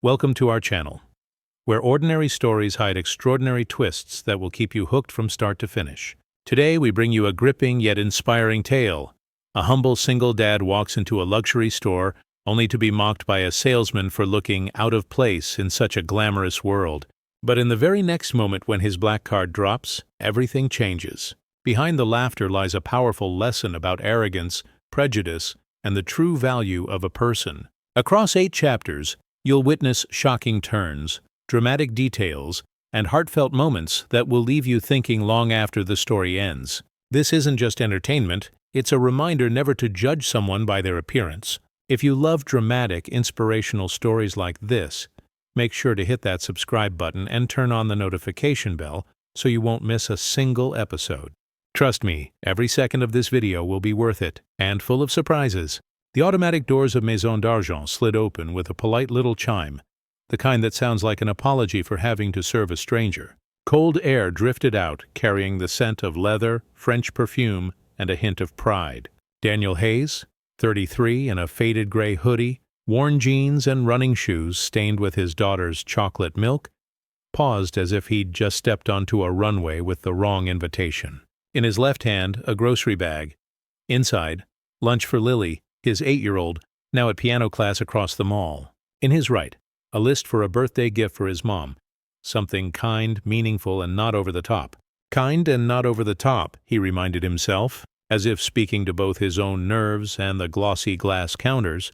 Welcome to our channel, where ordinary stories hide extraordinary twists that will keep you hooked from start to finish. Today we bring you a gripping yet inspiring tale. A humble single dad walks into a luxury store only to be mocked by a salesman for looking out of place in such a glamorous world. But in the very next moment when his black card drops, everything changes. Behind the laughter lies a powerful lesson about arrogance, prejudice, and the true value of a person. Across 8 chapters, you'll witness shocking turns, dramatic details, and heartfelt moments that will leave you thinking long after the story ends. This isn't just entertainment, it's a reminder never to judge someone by their appearance. If you love dramatic, inspirational stories like this, make sure to hit that subscribe button and turn on the notification bell so you won't miss a single episode. Trust me, every second of this video will be worth it, and full of surprises. The automatic doors of Maison d'Argent slid open with a polite little chime, the kind that sounds like an apology for having to serve a stranger. Cold air drifted out, carrying the scent of leather, French perfume, and a hint of pride. Daniel Hayes, 33, in a faded gray hoodie, worn jeans and running shoes stained with his daughter's chocolate milk, paused as if he'd just stepped onto a runway with the wrong invitation. In his left hand, a grocery bag. Inside, lunch for Lily, his 8-year-old, now at piano class across the mall. In his right, a list for a birthday gift for his mom. Something kind, meaningful, and not over the top. Kind and not over the top, he reminded himself, as if speaking to both his own nerves and the glossy glass counters.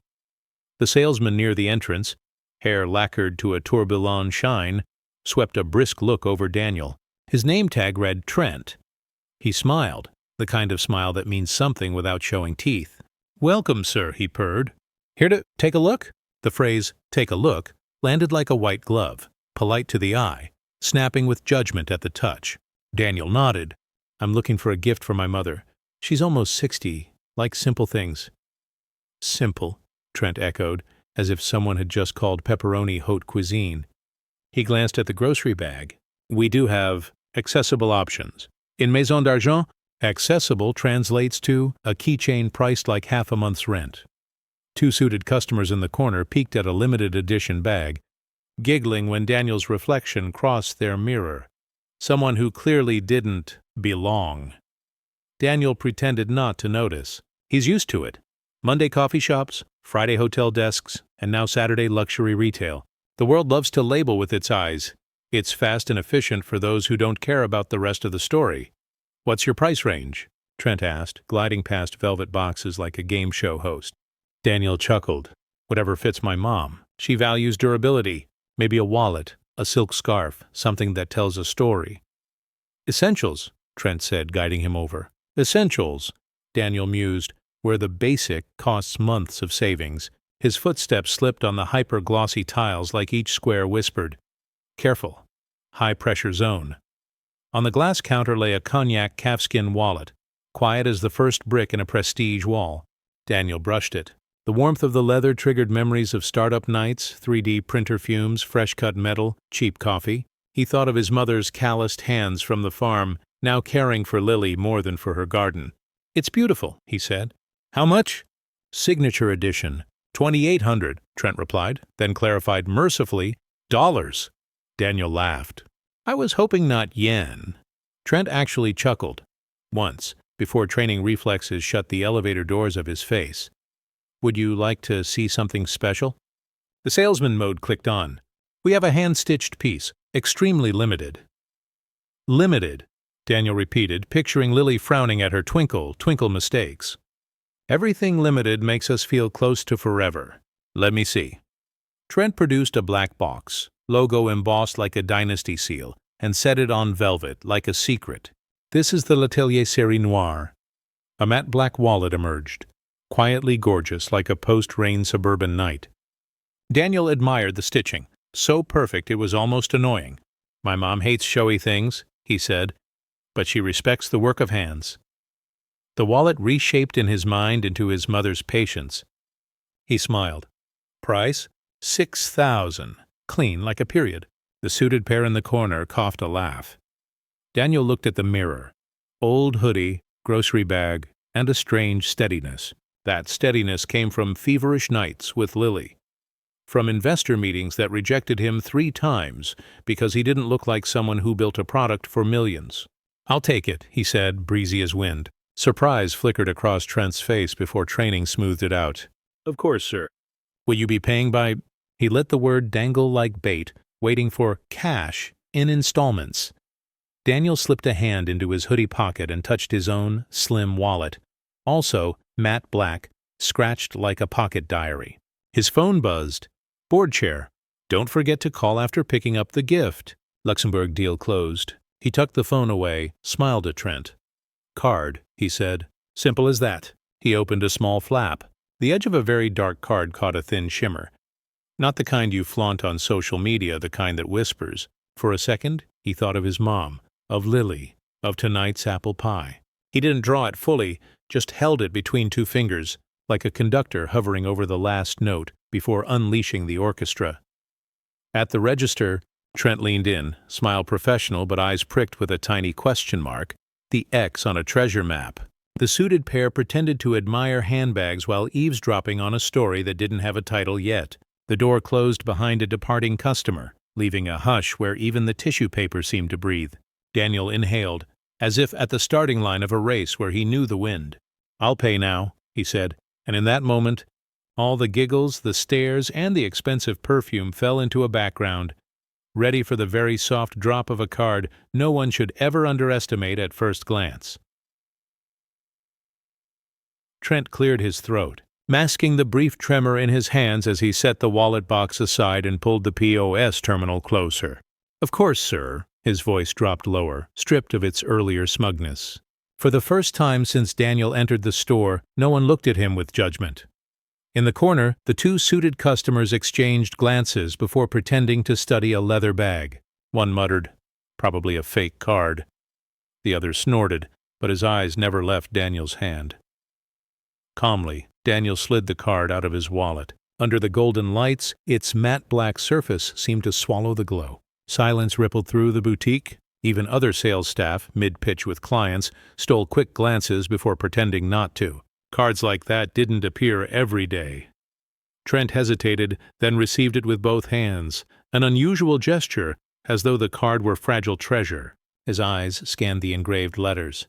The salesman near the entrance, hair lacquered to a tourbillon shine, swept a brisk look over Daniel. His name tag read Trent. He smiled, the kind of smile that means something without showing teeth. "Welcome, sir," he purred. "Here to take a look?" The phrase, "take a look," landed like a white glove, polite to the eye, snapping with judgment at the touch. Daniel nodded. "I'm looking for a gift for my mother. She's almost 60, like simple things." "Simple," Trent echoed, as if someone had just called pepperoni haute cuisine. He glanced at the grocery bag. "We do have accessible options. In Maison d'Argent, accessible translates to a keychain priced like half a month's rent." 2 suited customers in the corner peeked at a limited edition bag, giggling when Daniel's reflection crossed their mirror. Someone who clearly didn't belong. Daniel pretended not to notice. He's used to it. Monday coffee shops, Friday hotel desks, and now Saturday luxury retail. The world loves to label with its eyes. It's fast and efficient for those who don't care about the rest of the story. "What's your price range?" Trent asked, gliding past velvet boxes like a game show host. Daniel chuckled. "Whatever fits my mom. She values durability. Maybe a wallet, a silk scarf, something that tells a story." "Essentials," Trent said, guiding him over. "Essentials," Daniel mused, where the basic costs months of savings. His footsteps slipped on the hyper-glossy tiles like each square whispered, "Careful. High-pressure zone." On the glass counter lay a cognac calfskin wallet, quiet as the first brick in a prestige wall. Daniel brushed it. The warmth of the leather triggered memories of startup nights, 3D printer fumes, fresh-cut metal, cheap coffee. He thought of his mother's calloused hands from the farm, now caring for Lily more than for her garden. "It's beautiful," he said. "How much?" "Signature edition. $2,800, Trent replied, then clarified mercifully, "Dollars." Daniel laughed. "I was hoping not yen." Trent actually chuckled. Once, before training reflexes shut the elevator doors of his face. "Would you like to see something special?" The salesman mode clicked on. "We have a hand-stitched piece, extremely limited." "Limited," Daniel repeated, picturing Lily frowning at her twinkle mistakes. "Everything limited makes us feel close to forever. Let me see." Trent produced a black box, logo embossed like a dynasty seal, and set it on velvet like a secret. "This is the L'Atelier Série Noire." A matte black wallet emerged, quietly gorgeous like a post-rain suburban night. Daniel admired the stitching, so perfect it was almost annoying. "My mom hates showy things," he said, "but she respects the work of hands." The wallet reshaped in his mind into his mother's patience. He smiled. "Price? $6,000. Clean like a period." The suited pair in the corner coughed a laugh. Daniel looked at the mirror. Old hoodie, grocery bag, and a strange steadiness. That steadiness came from feverish nights with Lily. from investor meetings that rejected him 3 times because he didn't look like someone who built a product for millions. "I'll take it," he said, breezy as wind. Surprise flickered across Trent's face before training smoothed it out. "Of course, sir." "Will you be paying by—" He let the word dangle like bait, waiting for cash in installments. Daniel slipped a hand into his hoodie pocket and touched his own slim wallet, also matte black, scratched like a pocket diary. His phone buzzed. "Board chair. Don't forget to call after picking up the gift." Luxembourg deal closed. He tucked the phone away, smiled at Trent. "Card," he said. "Simple as that." He opened a small flap. The edge of a very dark card caught a thin shimmer. Not the kind you flaunt on social media, the kind that whispers. For a second, he thought of his mom, of Lily, of tonight's apple pie. He didn't draw it fully, just held it between 2 fingers, like a conductor hovering over the last note before unleashing the orchestra. At the register, Trent leaned in, smile professional but eyes pricked with a tiny question mark, the X on a treasure map. The suited pair pretended to admire handbags while eavesdropping on a story that didn't have a title yet. The door closed behind a departing customer, leaving a hush where even the tissue paper seemed to breathe. Daniel inhaled, as if at the starting line of a race where he knew the wind. "I'll pay now," he said, and in that moment, all the giggles, the stares, and the expensive perfume fell into a background, ready for the very soft drop of a card no one should ever underestimate at first glance. Trent cleared his throat, masking the brief tremor in his hands as he set the wallet box aside and pulled the POS terminal closer. "Of course, sir." His voice dropped lower, stripped of its earlier smugness. For the first time since Daniel entered the store, no one looked at him with judgment. In the corner, the 2 suited customers exchanged glances before pretending to study a leather bag. One muttered, "Probably a fake card." The other snorted, but his eyes never left Daniel's hand. Calmly, Daniel slid the card out of his wallet. Under the golden lights, its matte black surface seemed to swallow the glow. Silence rippled through the boutique. Even other sales staff, mid-pitch with clients, stole quick glances before pretending not to. Cards like that didn't appear every day. Trent hesitated, then received it with both hands, an unusual gesture, as though the card were fragile treasure. His eyes scanned the engraved letters,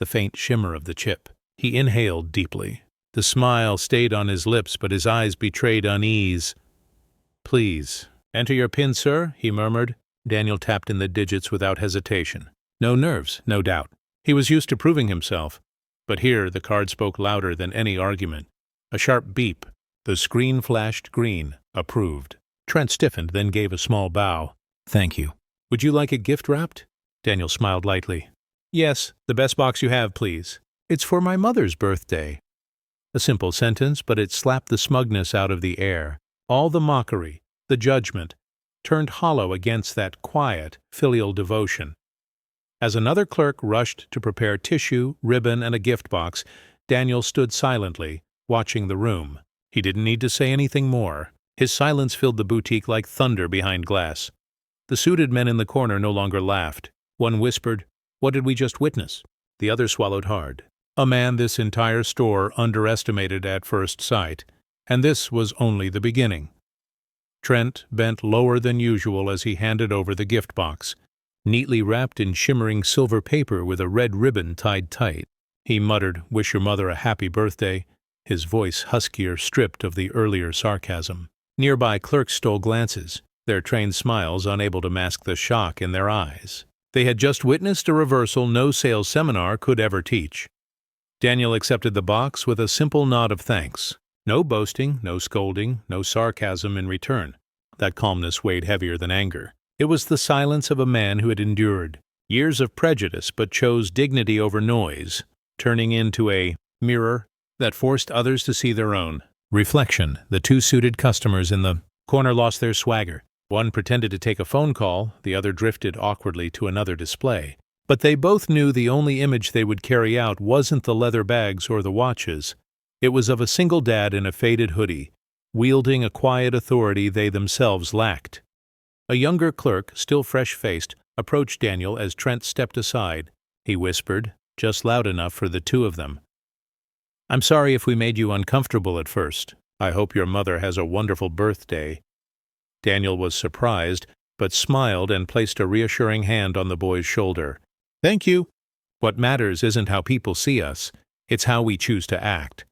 the faint shimmer of the chip. He inhaled deeply. The smile stayed on his lips, but his eyes betrayed unease. "Please, enter your PIN, sir," he murmured. Daniel tapped in the digits without hesitation. No nerves, no doubt. He was used to proving himself. But here the card spoke louder than any argument. A sharp beep. The screen flashed green. Approved. Trent stiffened, then gave a small bow. "Thank you." "Would you like it gift-wrapped?" Daniel smiled lightly. "Yes, the best box you have, please." "It's for my mother's birthday." A simple sentence, but it slapped the smugness out of the air. All the mockery, the judgment, turned hollow against that quiet, filial devotion. As another clerk rushed to prepare tissue, ribbon, and a gift box, Daniel stood silently, watching the room. He didn't need to say anything more. His silence filled the boutique like thunder behind glass. The suited men in the corner no longer laughed. One whispered, "What did we just witness?" The other swallowed hard. A man this entire store underestimated at first sight, and this was only the beginning. Trent bent lower than usual as he handed over the gift box, neatly wrapped in shimmering silver paper with a red ribbon tied tight. He muttered, "Wish your mother a happy birthday," his voice huskier, stripped of the earlier sarcasm. Nearby clerks stole glances, their trained smiles unable to mask the shock in their eyes. They had just witnessed a reversal no sales seminar could ever teach. Daniel accepted the box with a simple nod of thanks. No boasting, no scolding, no sarcasm in return. That calmness weighed heavier than anger. It was the silence of a man who had endured years of prejudice but chose dignity over noise, turning into a mirror that forced others to see their own. Reflection. The 2 suited customers in the corner lost their swagger. One pretended to take a phone call, the other drifted awkwardly to another display. But they both knew the only image they would carry out wasn't the leather bags or the watches. It was of a single dad in a faded hoodie, wielding a quiet authority they themselves lacked. A younger clerk, still fresh-faced, approached Daniel as Trent stepped aside. He whispered, just loud enough for the 2 of them, "I'm sorry if we made you uncomfortable at first. I hope your mother has a wonderful birthday." Daniel was surprised, but smiled and placed a reassuring hand on the boy's shoulder. "Thank you." What matters isn't how people see us, it's how we choose to act.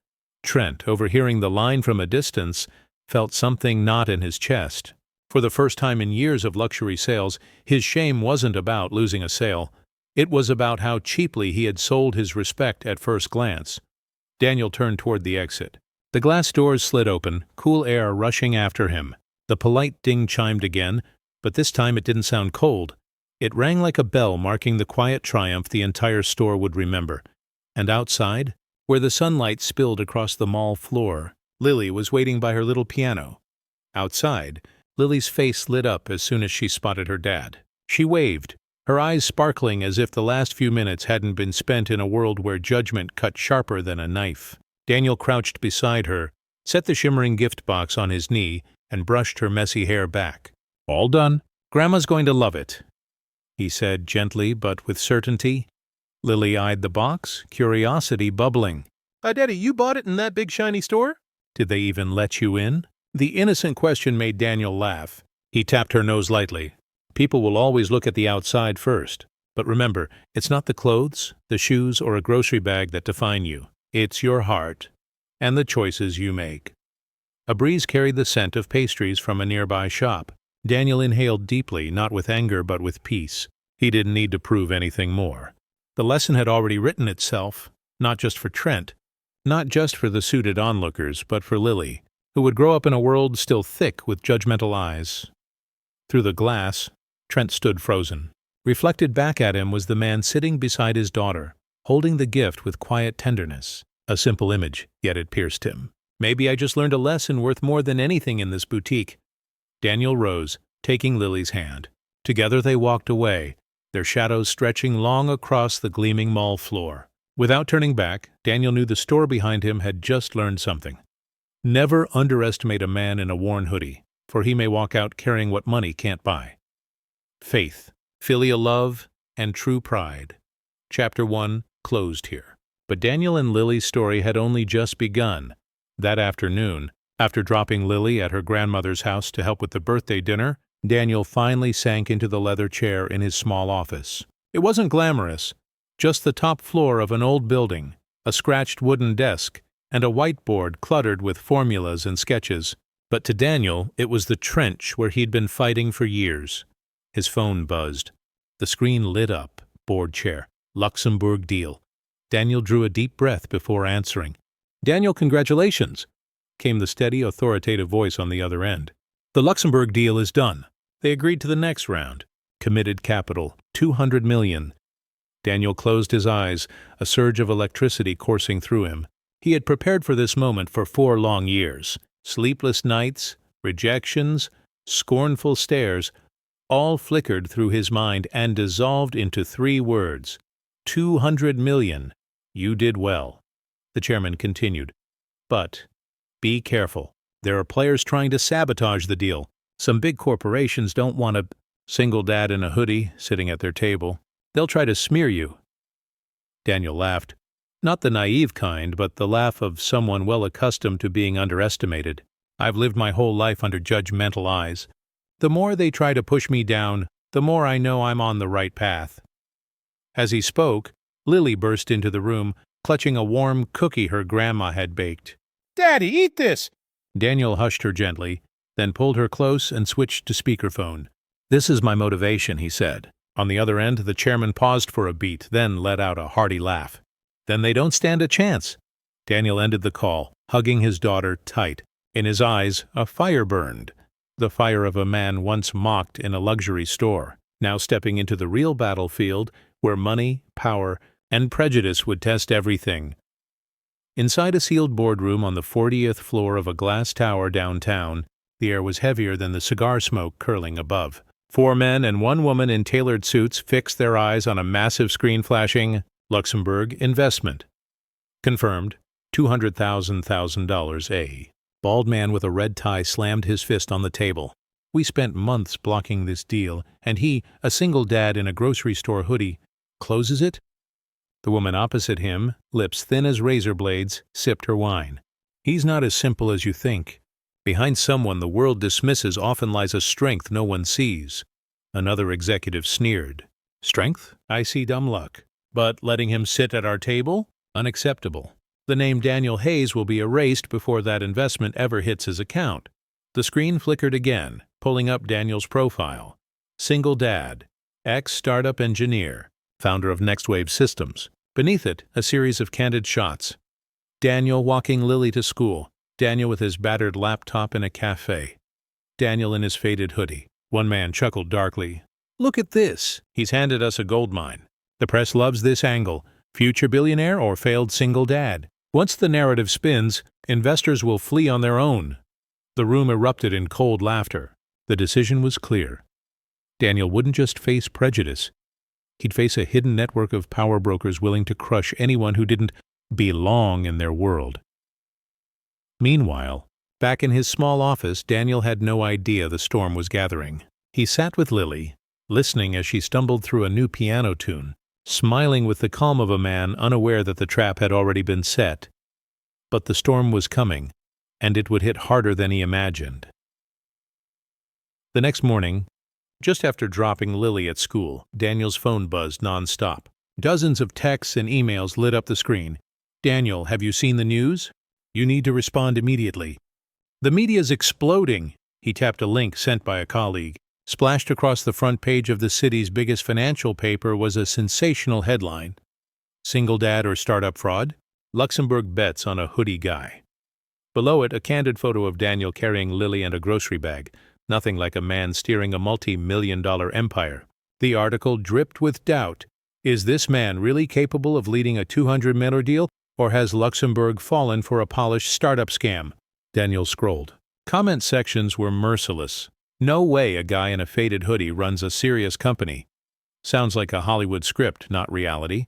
Trent, overhearing the line from a distance, felt something knot in his chest. For the first time in years of luxury sales, his shame wasn't about losing a sale. It was about how cheaply he had sold his respect at first glance. Daniel turned toward the exit. The glass doors slid open, cool air rushing after him. The polite ding chimed again, but this time it didn't sound cold. It rang like a bell marking the quiet triumph the entire store would remember. And outside, where the sunlight spilled across the mall floor, Lily was waiting by her little piano. Outside, Lily's face lit up as soon as she spotted her dad. She waved, her eyes sparkling as if the last few minutes hadn't been spent in a world where judgment cut sharper than a knife. Daniel crouched beside her, set the shimmering gift box on his knee, and brushed her messy hair back. "All done. Grandma's going to love it," he said gently but with certainty. Lily eyed the box, curiosity bubbling. Daddy, you bought it in that big shiny store?" "Did they even let you in?" The innocent question made Daniel laugh. He tapped her nose lightly. "People will always look at the outside first. But remember, it's not the clothes, the shoes, or a grocery bag that define you. It's your heart and the choices you make." A breeze carried the scent of pastries from a nearby shop. Daniel inhaled deeply, not with anger but with peace. He didn't need to prove anything more. The lesson had already written itself, not just for Trent, not just for the suited onlookers, but for Lily, who would grow up in a world still thick with judgmental eyes. Through the glass, Trent stood frozen. Reflected back at him was the man sitting beside his daughter, holding the gift with quiet tenderness. A simple image, yet it pierced him. "Maybe I just learned a lesson worth more than anything in this boutique." Daniel rose, taking Lily's hand. Together they walked away, their shadows stretching long across the gleaming mall floor. Without turning back, Daniel knew the store behind him had just learned something. Never underestimate a man in a worn hoodie, for he may walk out carrying what money can't buy. Faith, filial love, and true pride. Chapter 1 closed here. But Daniel and Lily's story had only just begun. That afternoon, after dropping Lily at her grandmother's house to help with the birthday dinner, Daniel finally sank into the leather chair in his small office. It wasn't glamorous, just the top floor of an old building, a scratched wooden desk, and a whiteboard cluttered with formulas and sketches. But to Daniel, it was the trench where he'd been fighting for years. His phone buzzed. The screen lit up. Board chair. Luxembourg deal. Daniel drew a deep breath before answering. "Daniel, congratulations," came the steady, authoritative voice on the other end. "The Luxembourg deal is done. They agreed to the next round. Committed capital, $200 million. Daniel closed his eyes, a surge of electricity coursing through him. He had prepared for this moment for 4 long years. Sleepless nights, rejections, scornful stares, all flickered through his mind and dissolved into 3 words. $200 million. You did well. The chairman continued. But be careful. There are players trying to sabotage the deal. Some big corporations don't want a single dad in a hoodie sitting at their table. They'll try to smear you. Daniel laughed. Not the naive kind, but the laugh of someone well accustomed to being underestimated. I've lived my whole life under judgmental eyes. The more they try to push me down, the more I know I'm on the right path. As he spoke, Lily burst into the room, clutching a warm cookie her grandma had baked. Daddy, eat this! Daniel hushed her gently, then pulled her close and switched to speakerphone. This is my motivation, he said. On the other end, the chairman paused for a beat, then let out a hearty laugh. Then they don't stand a chance. Daniel ended the call, hugging his daughter tight. In his eyes, a fire burned. The fire of a man once mocked in a luxury store, now stepping into the real battlefield where money, power, and prejudice would test everything. Inside a sealed boardroom on the 40th floor of a glass tower downtown, the air was heavier than the cigar smoke curling above. 4 men and 1 woman in tailored suits fixed their eyes on a massive screen flashing, Luxembourg investment. Confirmed, $200,000 A. Bald man with a red tie slammed his fist on the table. We spent months blocking this deal, and he, a single dad in a grocery store hoodie, closes it? The woman opposite him, lips thin as razor blades, sipped her wine. He's not as simple as you think. Behind someone the world dismisses often lies a strength no one sees. Another executive sneered. Strength? I see dumb luck. But letting him sit at our table? Unacceptable. The name Daniel Hayes will be erased before that investment ever hits his account. The screen flickered again, pulling up Daniel's profile. Single dad, ex-startup engineer, founder of NextWave Systems. Beneath it, a series of candid shots. Daniel walking Lily to school. Daniel with his battered laptop in a cafe. Daniel in his faded hoodie. One man chuckled darkly. Look at this. He's handed us a goldmine. The press loves this angle. Future billionaire or failed single dad. Once the narrative spins, investors will flee on their own. The room erupted in cold laughter. The decision was clear. Daniel wouldn't just face prejudice. He'd face a hidden network of power brokers willing to crush anyone who didn't belong in their world. Meanwhile, back in his small office, Daniel had no idea the storm was gathering. He sat with Lily, listening as she stumbled through a new piano tune, smiling with the calm of a man unaware that the trap had already been set. But the storm was coming, and it would hit harder than he imagined. The next morning, just after dropping Lily at school, Daniel's phone buzzed nonstop. Dozens of texts and emails lit up the screen. Daniel, have you seen the news? You need to respond immediately. The media's exploding. He tapped a link sent by a colleague. Splashed across the front page of the city's biggest financial paper was a sensational headline. Single dad or startup fraud? Luxembourg bets on a hoodie guy. Below it, a candid photo of Daniel carrying Lily and a grocery bag. Nothing like a man steering a multi-million-dollar empire. The article dripped with doubt. Is this man really capable of leading a $200 million deal, or has Luxembourg fallen for a polished startup scam? Daniel scrolled. Comment sections were merciless. No way a guy in a faded hoodie runs a serious company. Sounds like a Hollywood script, not reality.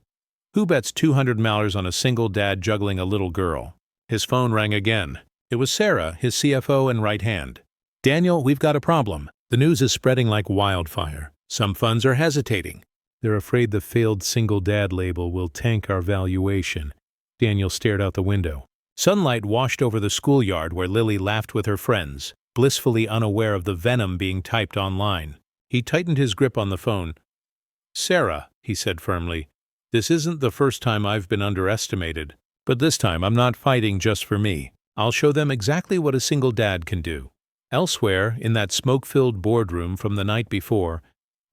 Who bets $200 on a single dad juggling a little girl? His phone rang again. It was Sarah, his CFO and right hand. Daniel, we've got a problem. The news is spreading like wildfire. Some funds are hesitating. They're afraid the failed single dad label will tank our valuation. Daniel stared out the window. Sunlight washed over the schoolyard where Lily laughed with her friends, blissfully unaware of the venom being typed online. He tightened his grip on the phone. Sarah, he said firmly, this isn't the first time I've been underestimated. But this time I'm not fighting just for me. I'll show them exactly what a single dad can do. Elsewhere, in that smoke-filled boardroom from the night before,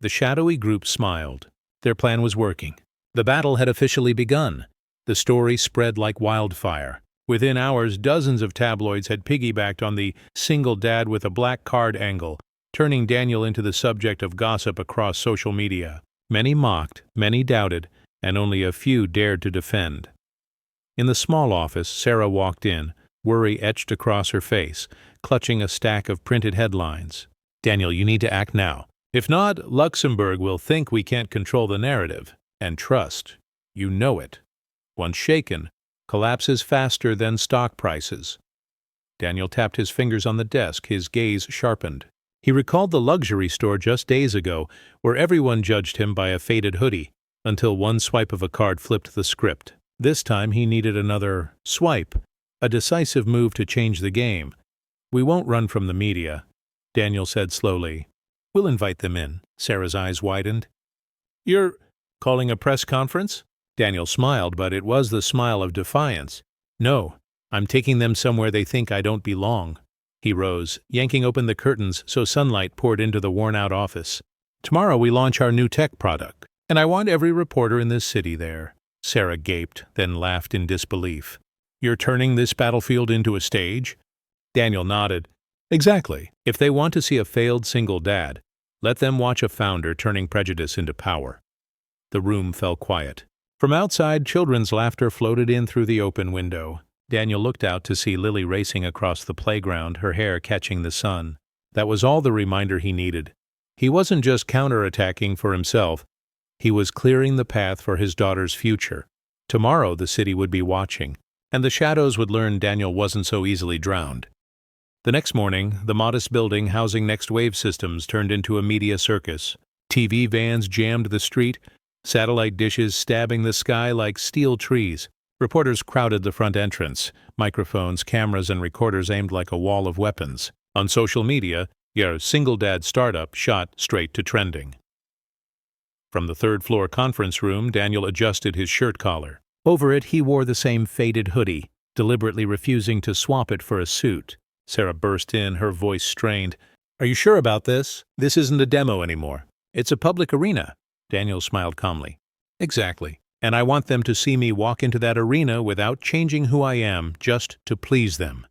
the shadowy group smiled. Their plan was working. The battle had officially begun. The story spread like wildfire. Within hours, dozens of tabloids had piggybacked on the single dad with a black card angle, turning Daniel into the subject of gossip across social media. Many mocked, many doubted, and only a few dared to defend. In the small office, Sarah walked in, worry etched across her face, clutching a stack of printed headlines. Daniel, you need to act now. If not, Luxembourg will think we can't control the narrative. And trust. You know it. Once shaken, collapses faster than stock prices. Daniel tapped his fingers on the desk, his gaze sharpened. He recalled the luxury store just days ago, where everyone judged him by a faded hoodie, until one swipe of a card flipped the script. This time he needed another swipe, a decisive move to change the game. We won't run from the media, Daniel said slowly. We'll invite them in. Sarah's eyes widened. You're calling a press conference? Daniel smiled, but it was the smile of defiance. No, I'm taking them somewhere they think I don't belong. He rose, yanking open the curtains so sunlight poured into the worn-out office. Tomorrow we launch our new tech product, and I want every reporter in this city there. Sarah gaped, then laughed in disbelief. You're turning this battlefield into a stage? Daniel nodded. Exactly. If they want to see a failed single dad, let them watch a founder turning prejudice into power. The room fell quiet. From outside, children's laughter floated in through the open window. Daniel looked out to see Lily racing across the playground, her hair catching the sun. That was all the reminder he needed. He wasn't just counterattacking for himself. He was clearing the path for his daughter's future. Tomorrow the city would be watching, and the shadows would learn Daniel wasn't so easily drowned. The next morning, the modest building housing NextWave Systems turned into a media circus. TV vans jammed the street, satellite dishes stabbing the sky like steel trees. Reporters crowded the front entrance, microphones, cameras, and recorders aimed like a wall of weapons. On social media, your single dad startup shot straight to trending. From the third-floor conference room, Daniel adjusted his shirt collar. Over it, he wore the same faded hoodie, deliberately refusing to swap it for a suit. Sarah burst in, her voice strained. "Are you sure about this? This isn't a demo anymore. It's a public arena." Daniel smiled calmly. "Exactly. And I want them to see me walk into that arena without changing who I am, just to please them."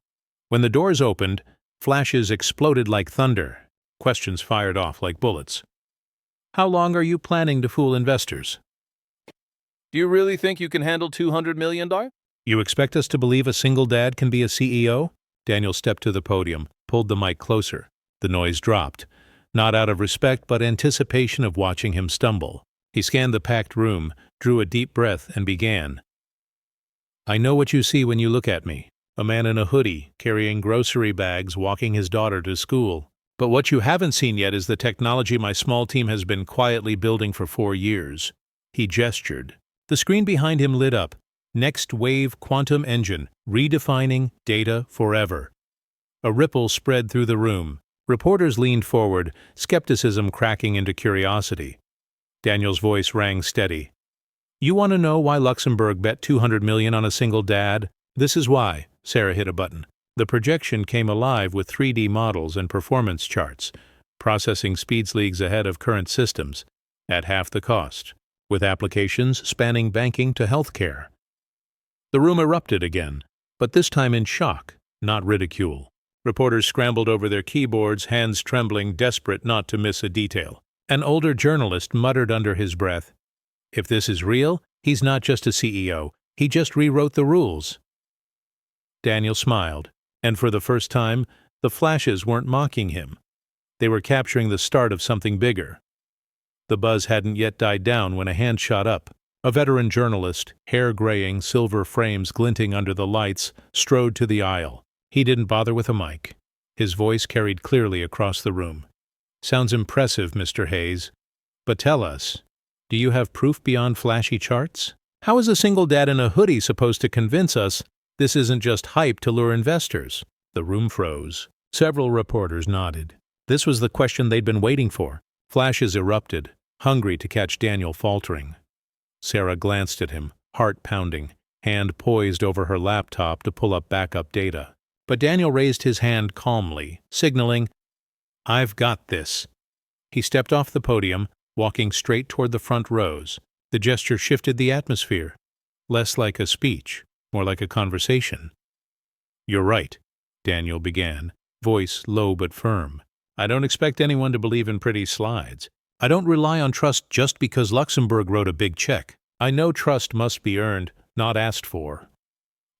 When the doors opened, flashes exploded like thunder. Questions fired off like bullets. "How long are you planning to fool investors?" Do you really think you can handle $200 million? "You expect us to believe a single dad can be a CEO?" Daniel stepped to the podium, pulled the mic closer. The noise dropped, not out of respect but anticipation of watching him stumble. He scanned the packed room, drew a deep breath, and began. "I know what you see when you look at me. A man in a hoodie, carrying grocery bags, walking his daughter to school. But what you haven't seen yet is the technology my small team has been quietly building for 4 years." He gestured. The screen behind him lit up. Next Wave Quantum Engine, redefining data forever. A ripple spread through the room. Reporters leaned forward, skepticism cracking into curiosity. Daniel's voice rang steady. "You want to know why Luxembourg bet $200 million on a single dad? This is why." Sarah hit a button. The projection came alive with 3D models and performance charts, processing speeds leagues ahead of current systems, at half the cost, with applications spanning banking to healthcare. The room erupted again, but this time in shock, not ridicule. Reporters scrambled over their keyboards, hands trembling, desperate not to miss a detail. An older journalist muttered under his breath, "If this is real, he's not just a CEO, he just rewrote the rules." Daniel smiled, and for the first time, the flashes weren't mocking him. They were capturing the start of something bigger. The buzz hadn't yet died down when a hand shot up. A veteran journalist, hair graying, silver frames glinting under the lights, strode to the aisle. He didn't bother with a mic. His voice carried clearly across the room. "Sounds impressive, Mr. Hayes. But tell us, do you have proof beyond flashy charts? How is a single dad in a hoodie supposed to convince us this isn't just hype to lure investors?" The room froze. Several reporters nodded. This was the question they'd been waiting for. Flashes erupted, hungry to catch Daniel faltering. Sarah glanced at him, heart pounding, hand poised over her laptop to pull up backup data. But Daniel raised his hand calmly, signaling, "I've got this." He stepped off the podium, walking straight toward the front rows. The gesture shifted the atmosphere. Less like a speech, more like a conversation. "You're right," Daniel began, voice low but firm. "I don't expect anyone to believe in pretty slides. I don't rely on trust just because Luxembourg wrote a big check. I know trust must be earned, not asked for."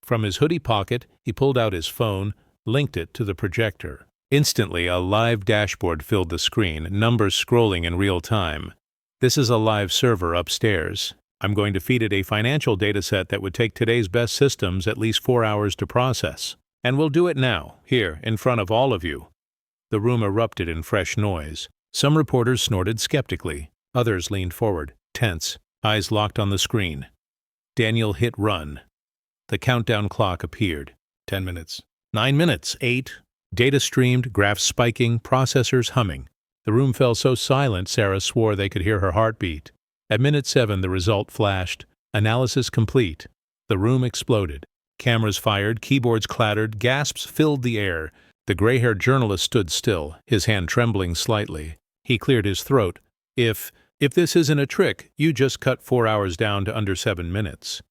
From his hoodie pocket, he pulled out his phone, linked it to the projector. Instantly, a live dashboard filled the screen, numbers scrolling in real time. "This is a live server upstairs. I'm going to feed it a financial dataset that would take today's best systems at least 4 hours to process. And we'll do it now, here, in front of all of you." The room erupted in fresh noise. Some reporters snorted skeptically. Others leaned forward, tense, eyes locked on the screen. Daniel hit run. The countdown clock appeared. 10 minutes. 9 minutes. 8. Data streamed, graphs spiking, processors humming. The room fell so silent Sarah swore they could hear her heartbeat. At minute 7 the result flashed. Analysis complete. The room exploded. Cameras fired, keyboards clattered, gasps filled the air. The gray-haired journalist stood still, his hand trembling slightly. He cleared his throat. If this isn't a trick, you just cut 4 hours down to under 7 minutes."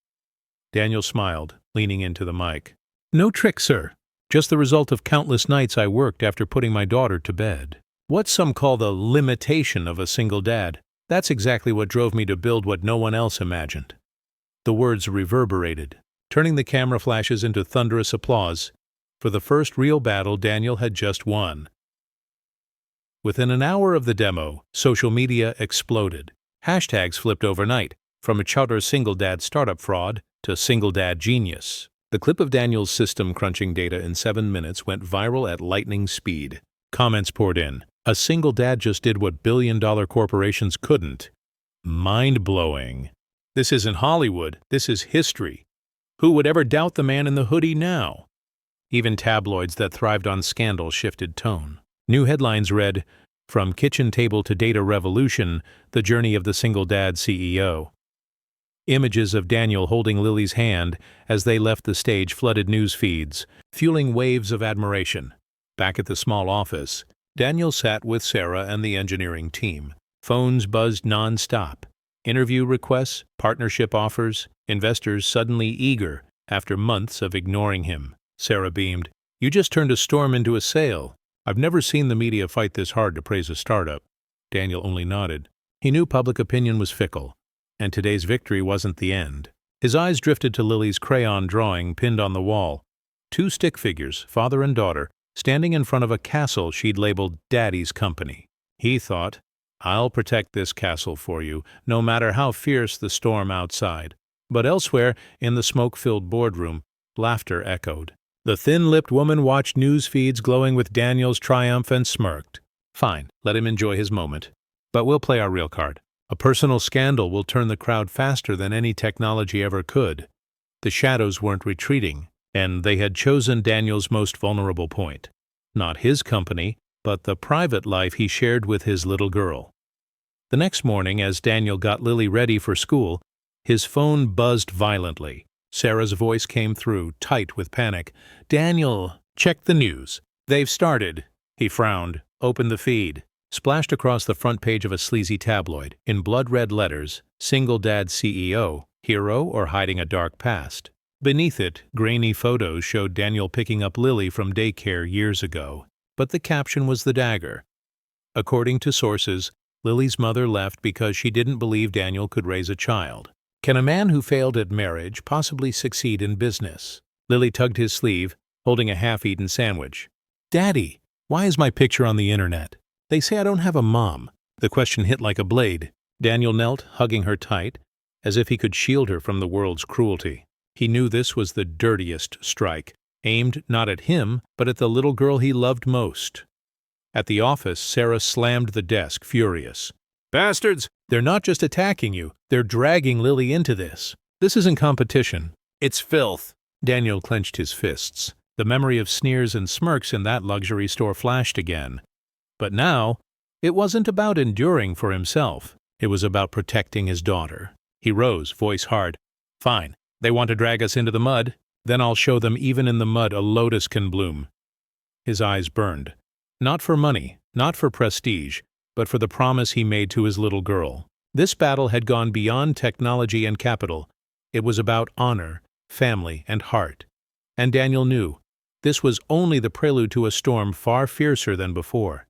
Daniel smiled, leaning into the mic. "No trick, sir. Just the result of countless nights I worked after putting my daughter to bed. What some call the limitation of a single dad. That's exactly what drove me to build what no one else imagined." The words reverberated, turning the camera flashes into thunderous applause. For the first real battle Daniel had just won. Within an hour of the demo, social media exploded. Hashtags flipped overnight, from a chowder single dad startup fraud to single dad genius. The clip of Daniel's system crunching data in 7 minutes went viral at lightning speed. Comments poured in. "A single dad just did what billion-dollar corporations couldn't." "Mind-blowing." "This isn't Hollywood, this is history." Who would ever doubt the man in the hoodie now? Even tabloids that thrived on scandal shifted tone. New headlines read, "From Kitchen Table to Data Revolution, The Journey of the Single Dad CEO." Images of Daniel holding Lily's hand as they left the stage flooded news feeds, fueling waves of admiration. Back at the small office, Daniel sat with Sarah and the engineering team. Phones buzzed non-stop. Interview requests, partnership offers, investors suddenly eager after months of ignoring him. Sarah beamed. "You just turned a storm into a sale. I've never seen the media fight this hard to praise a startup." Daniel only nodded. He knew public opinion was fickle, and today's victory wasn't the end. His eyes drifted to Lily's crayon drawing pinned on the wall. Two stick figures, father and daughter, standing in front of a castle she'd labeled Daddy's Company. He thought, "I'll protect this castle for you, no matter how fierce the storm outside." But elsewhere, in the smoke-filled boardroom, laughter echoed. The thin-lipped woman watched news feeds glowing with Daniel's triumph and smirked. "Fine, let him enjoy his moment. But we'll play our real card. A personal scandal will turn the crowd faster than any technology ever could." The shadows weren't retreating, and they had chosen Daniel's most vulnerable point. Not his company, but the private life he shared with his little girl. The next morning, as Daniel got Lily ready for school, his phone buzzed violently. Sarah's voice came through, tight with panic. "Daniel, check the news. They've started." He frowned, opened the feed. Splashed across the front page of a sleazy tabloid, in blood-red letters, "Single Dad CEO, Hero or Hiding a Dark Past." Beneath it, grainy photos showed Daniel picking up Lily from daycare years ago. But the caption was the dagger. According to sources, Lily's mother left because she didn't believe Daniel could raise a child. Can a man who failed at marriage possibly succeed in business? Lily tugged his sleeve, holding a half-eaten sandwich. "Daddy, why is my picture on the internet? They say I don't have a mom." The question hit like a blade. Daniel knelt, hugging her tight, as if he could shield her from the world's cruelty. He knew this was the dirtiest strike, aimed not at him, but at the little girl he loved most. At the office, Sarah slammed the desk, furious. "Bastards! They're not just attacking you, they're dragging Lily into this. This isn't competition. It's filth." Daniel clenched his fists. The memory of sneers and smirks in that luxury store flashed again. But now, it wasn't about enduring for himself. It was about protecting his daughter. He rose, voice hard. "Fine. They want to drag us into the mud. Then I'll show them even in the mud a lotus can bloom." His eyes burned. Not for money, not for prestige, but for the promise he made to his little girl. This battle had gone beyond technology and capital. It was about honor, family, and heart. And Daniel knew this was only the prelude to a storm far fiercer than before.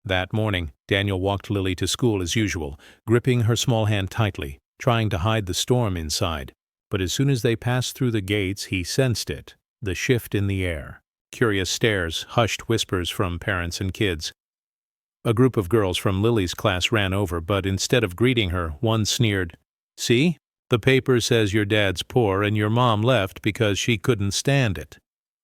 That morning, Daniel walked Lily to school as usual, gripping her small hand tightly, trying to hide the storm inside. But as soon as they passed through the gates, he sensed it, the shift in the air. Curious stares, hushed whispers from parents and kids. A group of girls from Lily's class ran over, but instead of greeting her, one sneered, "See? The paper says your dad's poor and your mom left because she couldn't stand it."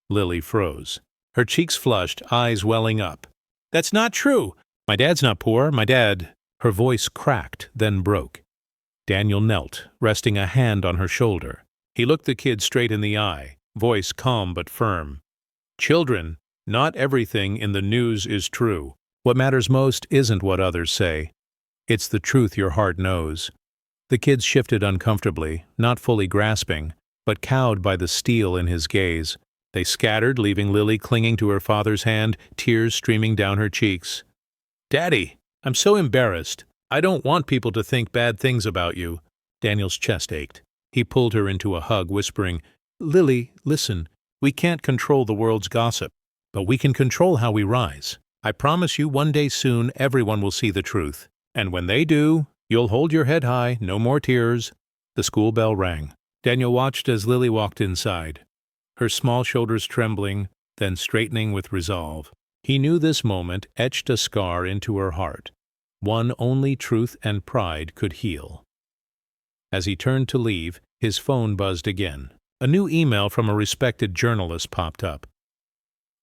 Lily froze. Her cheeks flushed, eyes welling up. "That's not true. My dad's not poor. My dad—" Her voice cracked, then broke. Daniel knelt, resting a hand on her shoulder. He looked the kid straight in the eye, voice calm but firm. "Children, not everything in the news is true. What matters most isn't what others say. It's the truth your heart knows." The kids shifted uncomfortably, not fully grasping, but cowed by the steel in his gaze. They scattered, leaving Lily clinging to her father's hand, tears streaming down her cheeks. "Daddy, I'm so embarrassed. I don't want people to think bad things about you." Daniel's chest ached. He pulled her into a hug, whispering, "Lily, listen. We can't control the world's gossip, but we can control how we rise. I promise you one day soon everyone will see the truth. And when they do, you'll hold your head high, no more tears." The school bell rang. Daniel watched as Lily walked inside, her small shoulders trembling, then straightening with resolve. He knew this moment etched a scar into her heart, one only truth and pride could heal. As he turned to leave, his phone buzzed again. A new email from a respected journalist popped up.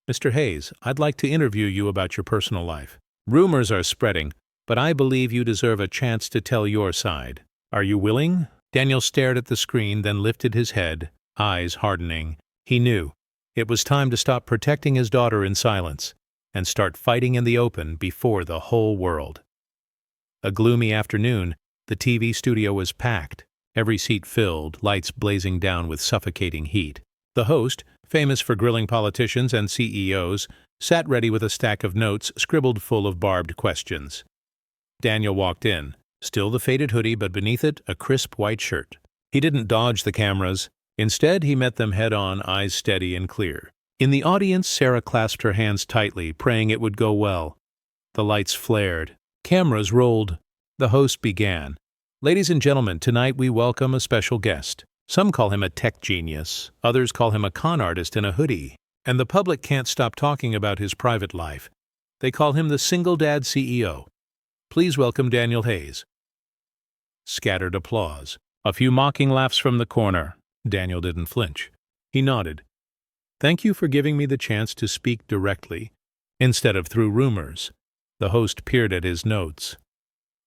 "Mr. Hayes, I'd like to interview you about your personal life. Rumors are spreading, but I believe you deserve a chance to tell your side. Are you willing?" Daniel stared at the screen, then lifted his head, eyes hardening. He knew it was time to stop protecting his daughter in silence and start fighting in the open before the whole world. A gloomy afternoon, the TV studio was packed, every seat filled, lights blazing down with suffocating heat. The host, famous for grilling politicians and CEOs, sat ready with a stack of notes scribbled full of barbed questions. Daniel walked in, still the faded hoodie, but beneath it a crisp white shirt. He didn't dodge the cameras. Instead, he met them head-on, eyes steady and clear. In the audience, Sarah clasped her hands tightly, praying it would go well. The lights flared. Cameras rolled. The host began. "Ladies and gentlemen, tonight we welcome a special guest. Some call him a tech genius. Others call him a con artist in a hoodie. And the public can't stop talking about his private life. They call him the single dad CEO. Please welcome Daniel Hayes." Scattered applause. A few mocking laughs from the corner. Daniel didn't flinch. He nodded. "Thank you for giving me the chance to speak directly, instead of through rumors." The host peered at his notes.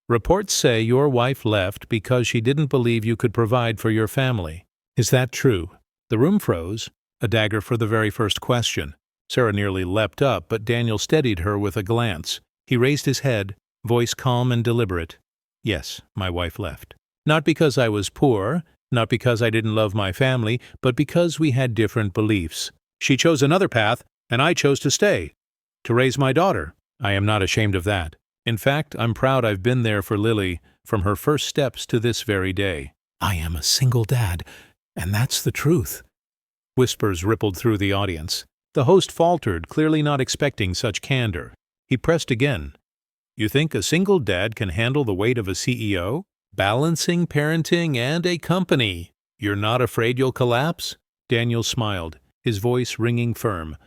"Reports say your wife left because she didn't believe you could provide for your family. Is that true?" The room froze, a dagger for the very first question. Sarah nearly leapt up, but Daniel steadied her with a glance. He raised his head, voice calm and deliberate. "Yes, my wife left. Not because I was poor, not because I didn't love my family, but because we had different beliefs. She chose another path, and I chose to stay. To raise my daughter. I am not ashamed of that. In fact, I'm proud I've been there for Lily from her first steps to this very day. I am a single dad, and that's the truth." Whispers rippled through the audience. The host faltered, clearly not expecting such candor. He pressed again. "You think a single dad can handle the weight of a CEO? Balancing parenting and a company. You're not afraid you'll collapse?" Daniel smiled, his voice ringing firm.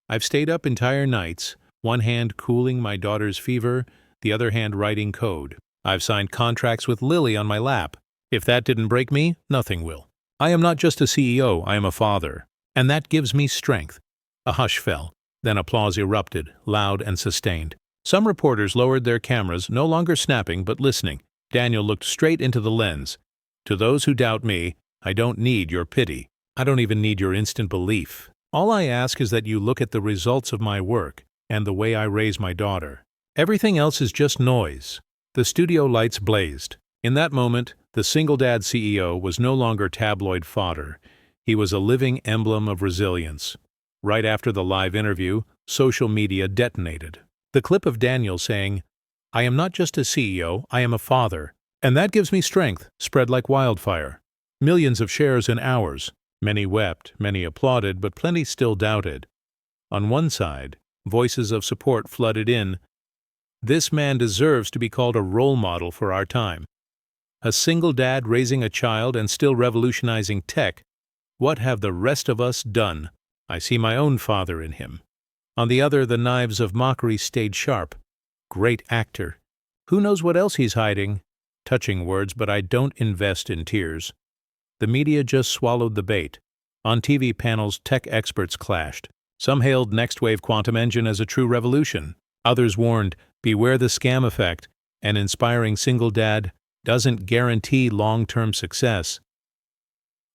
"I've stayed up entire nights, one hand cooling my daughter's fever, the other hand writing code. I've signed contracts with Lily on my lap. If that didn't break me, nothing will. I am not just a CEO, I am a father. And that gives me strength." A hush fell. Then applause erupted, loud and sustained. Some reporters lowered their cameras, no longer snapping but listening. Daniel looked straight into the lens. "To those who doubt me, I don't need your pity. I don't even need your instant belief. All I ask is that you look at the results of my work and the way I raise my daughter. Everything else is just noise." The studio lights blazed. In that moment, the single dad CEO was no longer tabloid fodder. He was a living emblem of resilience. Right after the live interview, social media detonated. The clip of Daniel saying, "I am not just a CEO, I am a father, and that gives me strength," spread like wildfire. Millions of shares in hours. Many wept, many applauded, but plenty still doubted. On one side, voices of support flooded in. "This man deserves to be called a role model for our time. A single dad raising a child and still revolutionizing tech. What have the rest of us done? I see my own father in him." On the other, the knives of mockery stayed sharp. "Great actor. Who knows what else he's hiding?" Touching words, but I don't invest in tears. The media just swallowed the bait. On TV panels, tech experts clashed. Some hailed next wave quantum engine as a true revolution. Others warned, beware the scam effect. An inspiring single dad doesn't guarantee long-term success.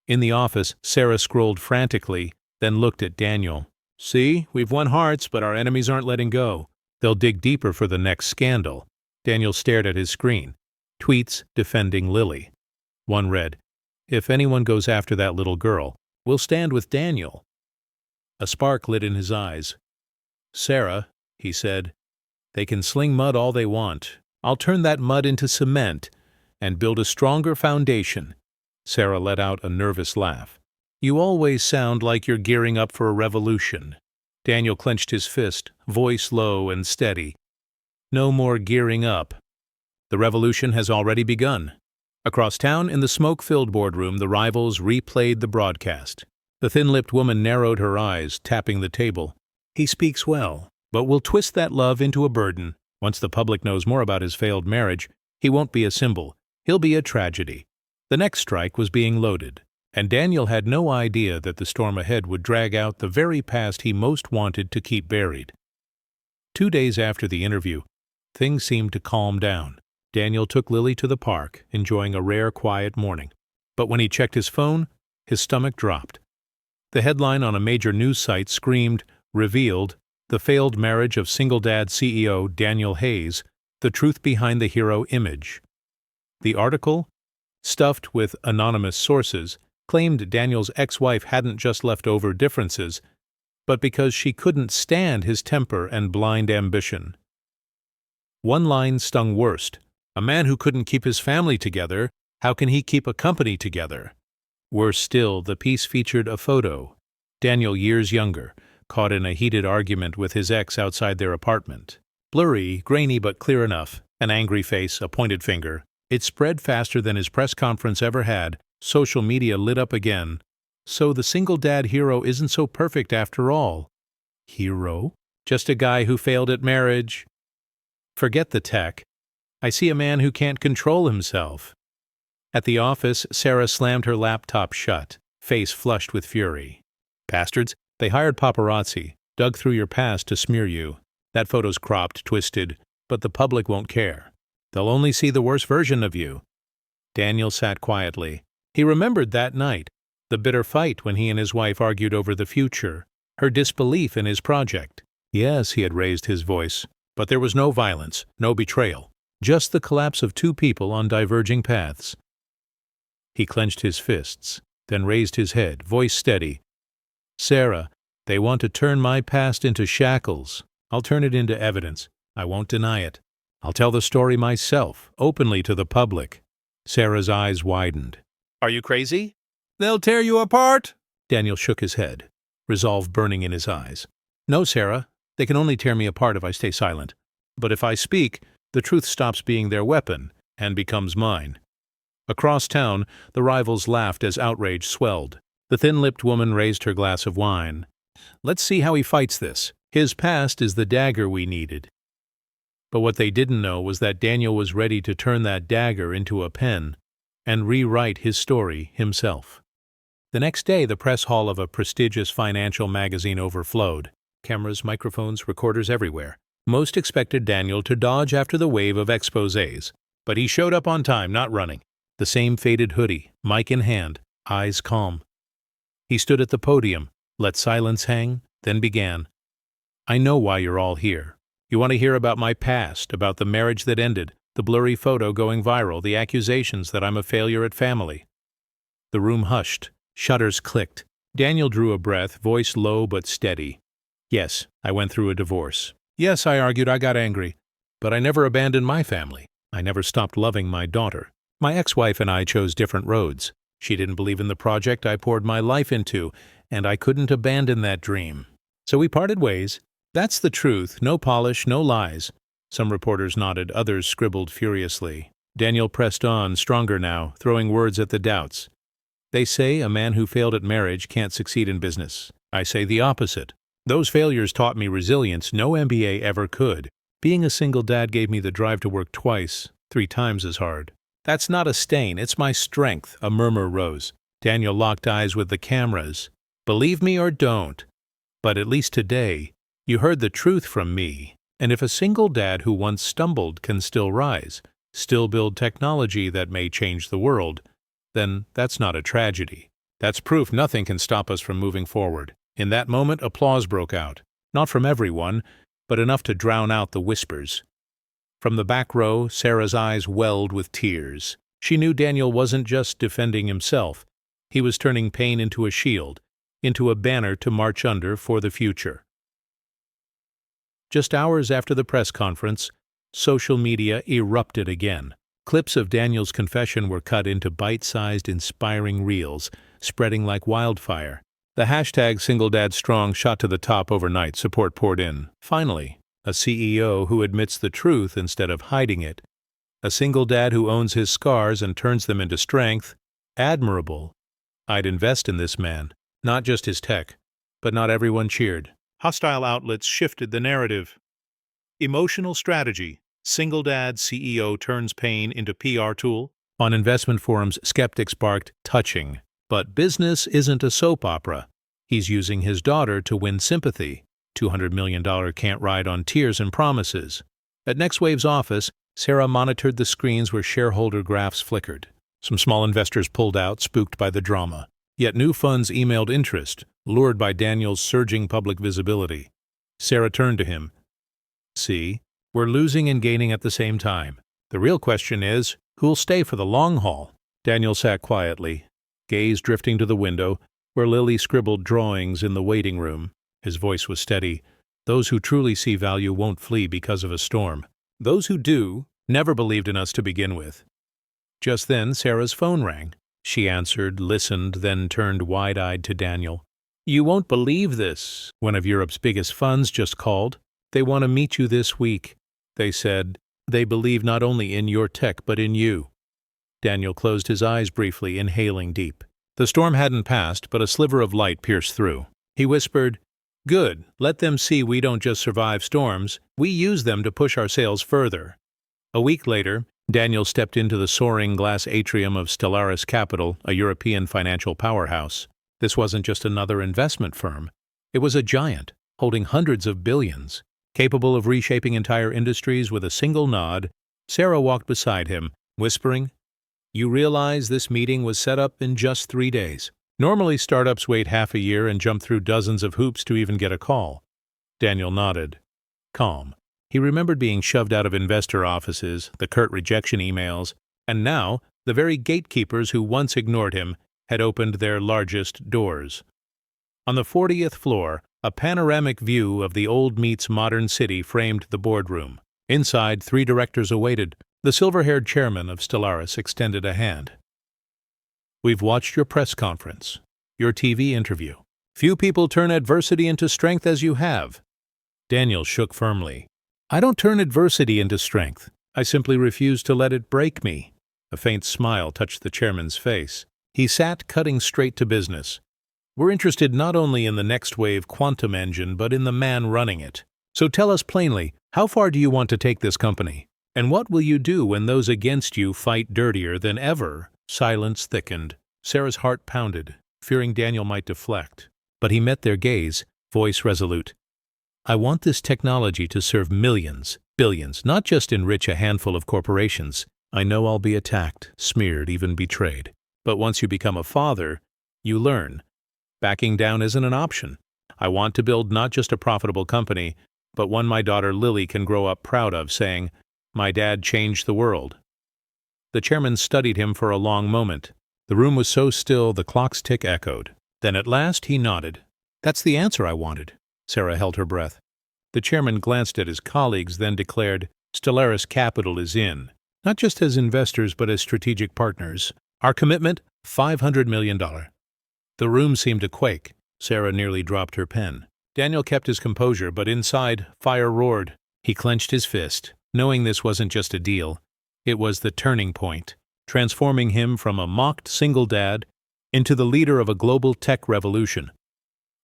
In the office, Sarah scrolled frantically, then looked at Daniel. "See, we've won hearts, but our enemies aren't letting go. They'll dig deeper for the next scandal." Daniel stared at his screen. Tweets defending Lily. One read, "If anyone goes after that little girl, we'll stand with Daniel." A spark lit in his eyes. "Sarah," he said, "they can sling mud all they want. I'll turn that mud into cement and build a stronger foundation." Sarah let out a nervous laugh. "You always sound like you're gearing up for a revolution." Daniel clenched his fist, voice low and steady. "No more gearing up. The revolution has already begun." Across town, in the smoke-filled boardroom, the rivals replayed the broadcast. The thin-lipped woman narrowed her eyes, tapping the table. "He speaks well, but we'll twist that love into a burden. Once the public knows more about his failed marriage, he won't be a symbol. He'll be a tragedy." The next strike was being loaded, and Daniel had no idea that the storm ahead would drag out the very past he most wanted to keep buried. 2 days after the interview, things seemed to calm down. Daniel took Lily to the park, enjoying a rare quiet morning. But when he checked his phone, his stomach dropped. The headline on a major news site screamed, "Revealed, the failed marriage of single dad CEO Daniel Hayes, the truth behind the hero image." The article, stuffed with anonymous sources, claimed Daniel's ex-wife hadn't just left over differences, but because she couldn't stand his temper and blind ambition. One line stung worst. "A man who couldn't keep his family together, how can he keep a company together?" Worse still, the piece featured a photo. Daniel, years younger, caught in a heated argument with his ex outside their apartment. Blurry, grainy but clear enough, an angry face, a pointed finger. It spread faster than his press conference ever had. Social media lit up again. So the single dad hero isn't so perfect after all. Hero? Just a guy who failed at marriage. Forget the tech. I see a man who can't control himself. At the office, Sarah slammed her laptop shut, face flushed with fury. Bastards, they hired paparazzi, dug through your past to smear you. That photo's cropped, twisted, but the public won't care. They'll only see the worst version of you. Daniel sat quietly. He remembered that night, the bitter fight when he and his wife argued over the future, her disbelief in his project. Yes, he had raised his voice, but there was no violence, no betrayal, just the collapse of two people on diverging paths. He clenched his fists, then raised his head, voice steady. "Sarah, they want to turn my past into shackles. I'll turn it into evidence. I won't deny it. I'll tell the story myself, openly to the public." Sarah's eyes widened. "Are you crazy?" "They'll tear you apart." Daniel shook his head, resolve burning in his eyes. "No, Sarah, they can only tear me apart if I stay silent. But if I speak, the truth stops being their weapon and becomes mine." Across town, the rivals laughed as outrage swelled. The thin-lipped woman raised her glass of wine. "Let's see how he fights this. His past is the dagger we needed." But what they didn't know was that Daniel was ready to turn that dagger into a pen and rewrite his story himself. The next day, the press hall of a prestigious financial magazine overflowed. Cameras, microphones, recorders everywhere. Most expected Daniel to dodge after the wave of exposés, but he showed up on time, not running. The same faded hoodie, mic in hand, eyes calm. He stood at the podium, let silence hang, then began. "I know why you're all here. You want to hear about my past, about the marriage that ended, the blurry photo going viral, the accusations that I'm a failure at family." The room hushed. Shutters clicked. Daniel drew a breath, voice low but steady. "Yes, I went through a divorce. Yes, I argued, I got angry. But I never abandoned my family. I never stopped loving my daughter. My ex-wife and I chose different roads. She didn't believe in the project I poured my life into, and I couldn't abandon that dream. So we parted ways. That's the truth, no polish, no lies." Some reporters nodded, others scribbled furiously. Daniel pressed on, stronger now, throwing words at the doubts. "They say a man who failed at marriage can't succeed in business. I say the opposite. Those failures taught me resilience no MBA ever could. Being a single dad gave me the drive to work twice, 3 times as hard. That's not a stain, it's my strength," a murmur rose. Daniel locked eyes with the cameras. "Believe me or don't. But at least today, you heard the truth from me. And if a single dad who once stumbled can still rise, still build technology that may change the world, then that's not a tragedy. That's proof nothing can stop us from moving forward." In that moment, applause broke out. Not from everyone, but enough to drown out the whispers. From the back row, Sarah's eyes welled with tears. She knew Daniel wasn't just defending himself. He was turning pain into a shield, into a banner to march under for the future. Just hours after the press conference, social media erupted again. Clips of Daniel's confession were cut into bite-sized, inspiring reels, spreading like wildfire. The hashtag #SingleDadStrong shot to the top overnight, support poured in. Finally, a CEO who admits the truth instead of hiding it. A single dad who owns his scars and turns them into strength. Admirable. I'd invest in this man. Not just his tech. But not everyone cheered. Hostile outlets shifted the narrative. Emotional strategy. Single dad CEO turns pain into PR tool. On investment forums, skeptics barked, touching. But business isn't a soap opera. He's using his daughter to win sympathy. $200 million can't ride on tears and promises. At NextWave's office, Sarah monitored the screens where shareholder graphs flickered. Some small investors pulled out, spooked by the drama. Yet new funds emailed interest, lured by Daniel's surging public visibility. Sarah turned to him. See, we're losing and gaining at the same time. The real question is, who'll stay for the long haul? Daniel sat quietly, gaze drifting to the window, where Lily scribbled drawings in the waiting room. His voice was steady. Those who truly see value won't flee because of a storm. Those who do never believed in us to begin with. Just then, Sarah's phone rang. She answered, listened, then turned wide-eyed to Daniel. You won't believe this. One of Europe's biggest funds just called. They want to meet you this week. They said they believe not only in your tech but in you. Daniel closed his eyes briefly, inhaling deep. The storm hadn't passed, but a sliver of light pierced through. He whispered, Good, let them see we don't just survive storms, we use them to push our sails further. A week later, Daniel stepped into the soaring glass atrium of Stellaris Capital, a European financial powerhouse. This wasn't just another investment firm. It was a giant, holding hundreds of billions. Capable of reshaping entire industries with a single nod, Sarah walked beside him, whispering, You realize this meeting was set up in just 3 days. Normally, startups wait half a year and jump through dozens of hoops to even get a call. Daniel nodded, calm. He remembered being shoved out of investor offices, the curt rejection emails, and now the very gatekeepers who once ignored him had opened their largest doors. On the 40th floor, a panoramic view of the old meets modern city framed the boardroom. Inside, 3 directors awaited. The silver-haired chairman of Stellaris extended a hand. We've watched your press conference, your TV interview. Few people turn adversity into strength as you have. Daniel shook firmly. I don't turn adversity into strength. I simply refuse to let it break me. A faint smile touched the chairman's face. He sat cutting straight to business. We're interested not only in the next wave quantum engine, but in the man running it. So tell us plainly, how far do you want to take this company? And what will you do when those against you fight dirtier than ever? Silence thickened. Sarah's heart pounded, fearing Daniel might deflect. But he met their gaze, voice resolute. I want this technology to serve millions, billions, not just enrich a handful of corporations. I know I'll be attacked, smeared, even betrayed. But once you become a father, you learn. Backing down isn't an option. I want to build not just a profitable company, but one my daughter Lily can grow up proud of, saying, My dad changed the world. The chairman studied him for a long moment. The room was so still the clock's tick echoed. Then at last he nodded. That's the answer I wanted. Sarah held her breath. The chairman glanced at his colleagues, then declared, Stellaris Capital is in, not just as investors but as strategic partners. Our commitment, $500 million. The room seemed to quake. Sarah nearly dropped her pen. Daniel kept his composure, but inside, fire roared. He clenched his fist, knowing this wasn't just a deal. It was the turning point, transforming him from a mocked single dad into the leader of a global tech revolution.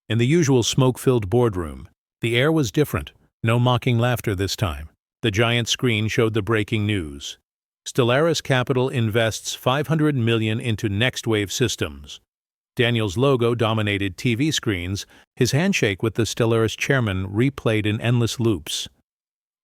In the usual smoke-filled boardroom, the air was different. No mocking laughter this time. The giant screen showed the breaking news. Stellaris Capital invests $500 million into Next Wave Systems. Daniel's logo dominated TV screens. His handshake with the Stellaris chairman replayed in endless loops.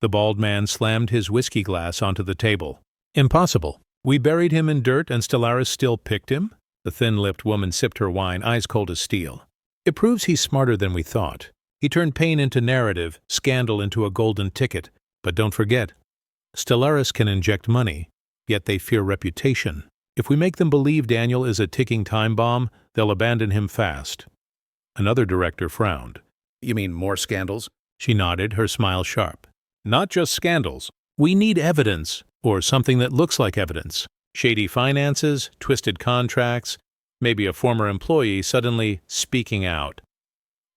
The bald man slammed his whiskey glass onto the table. Impossible. We buried him in dirt and Stellaris still picked him? The thin-lipped woman sipped her wine, eyes cold as steel. It proves he's smarter than we thought. He turned pain into narrative, scandal into a golden ticket. But don't forget, Stellaris can inject money, yet they fear reputation. If we make them believe Daniel is a ticking time bomb, they'll abandon him fast. Another director frowned. You mean more scandals? She nodded, her smile sharp. Not just scandals. We need evidence, or something that looks like evidence. Shady finances, twisted contracts, maybe a former employee suddenly speaking out.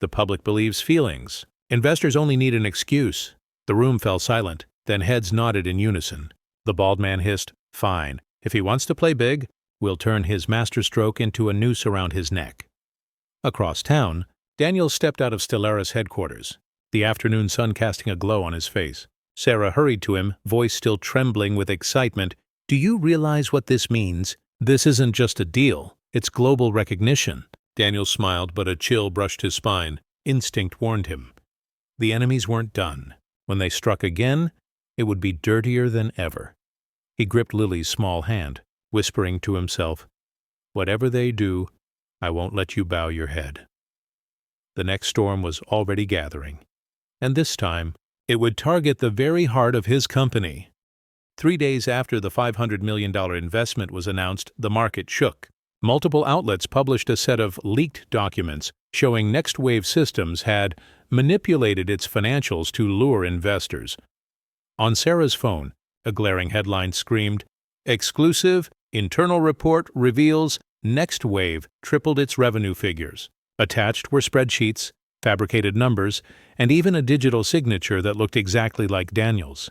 The public believes feelings. Investors only need an excuse. The room fell silent, then heads nodded in unison. The bald man hissed, Fine. If he wants to play big, we'll turn his masterstroke into a noose around his neck. Across town, Daniel stepped out of Stellaris headquarters, the afternoon sun casting a glow on his face. Sarah hurried to him, voice still trembling with excitement. Do you realize what this means? This isn't just a deal. It's global recognition. Daniel smiled, but a chill brushed his spine. Instinct warned him. The enemies weren't done. When they struck again, it would be dirtier than ever. He gripped Lily's small hand, whispering to himself, Whatever they do, I won't let you bow your head. The next storm was already gathering, and this time it would target the very heart of his company. 3 days after the $500 million investment was announced, the market shook. Multiple outlets published a set of leaked documents showing Next Wave Systems had manipulated its financials to lure investors. On Sarah's phone, a glaring headline screamed, "Exclusive, internal report reveals Next Wave tripled its revenue figures." Attached were spreadsheets, fabricated numbers, and even a digital signature that looked exactly like Daniel's.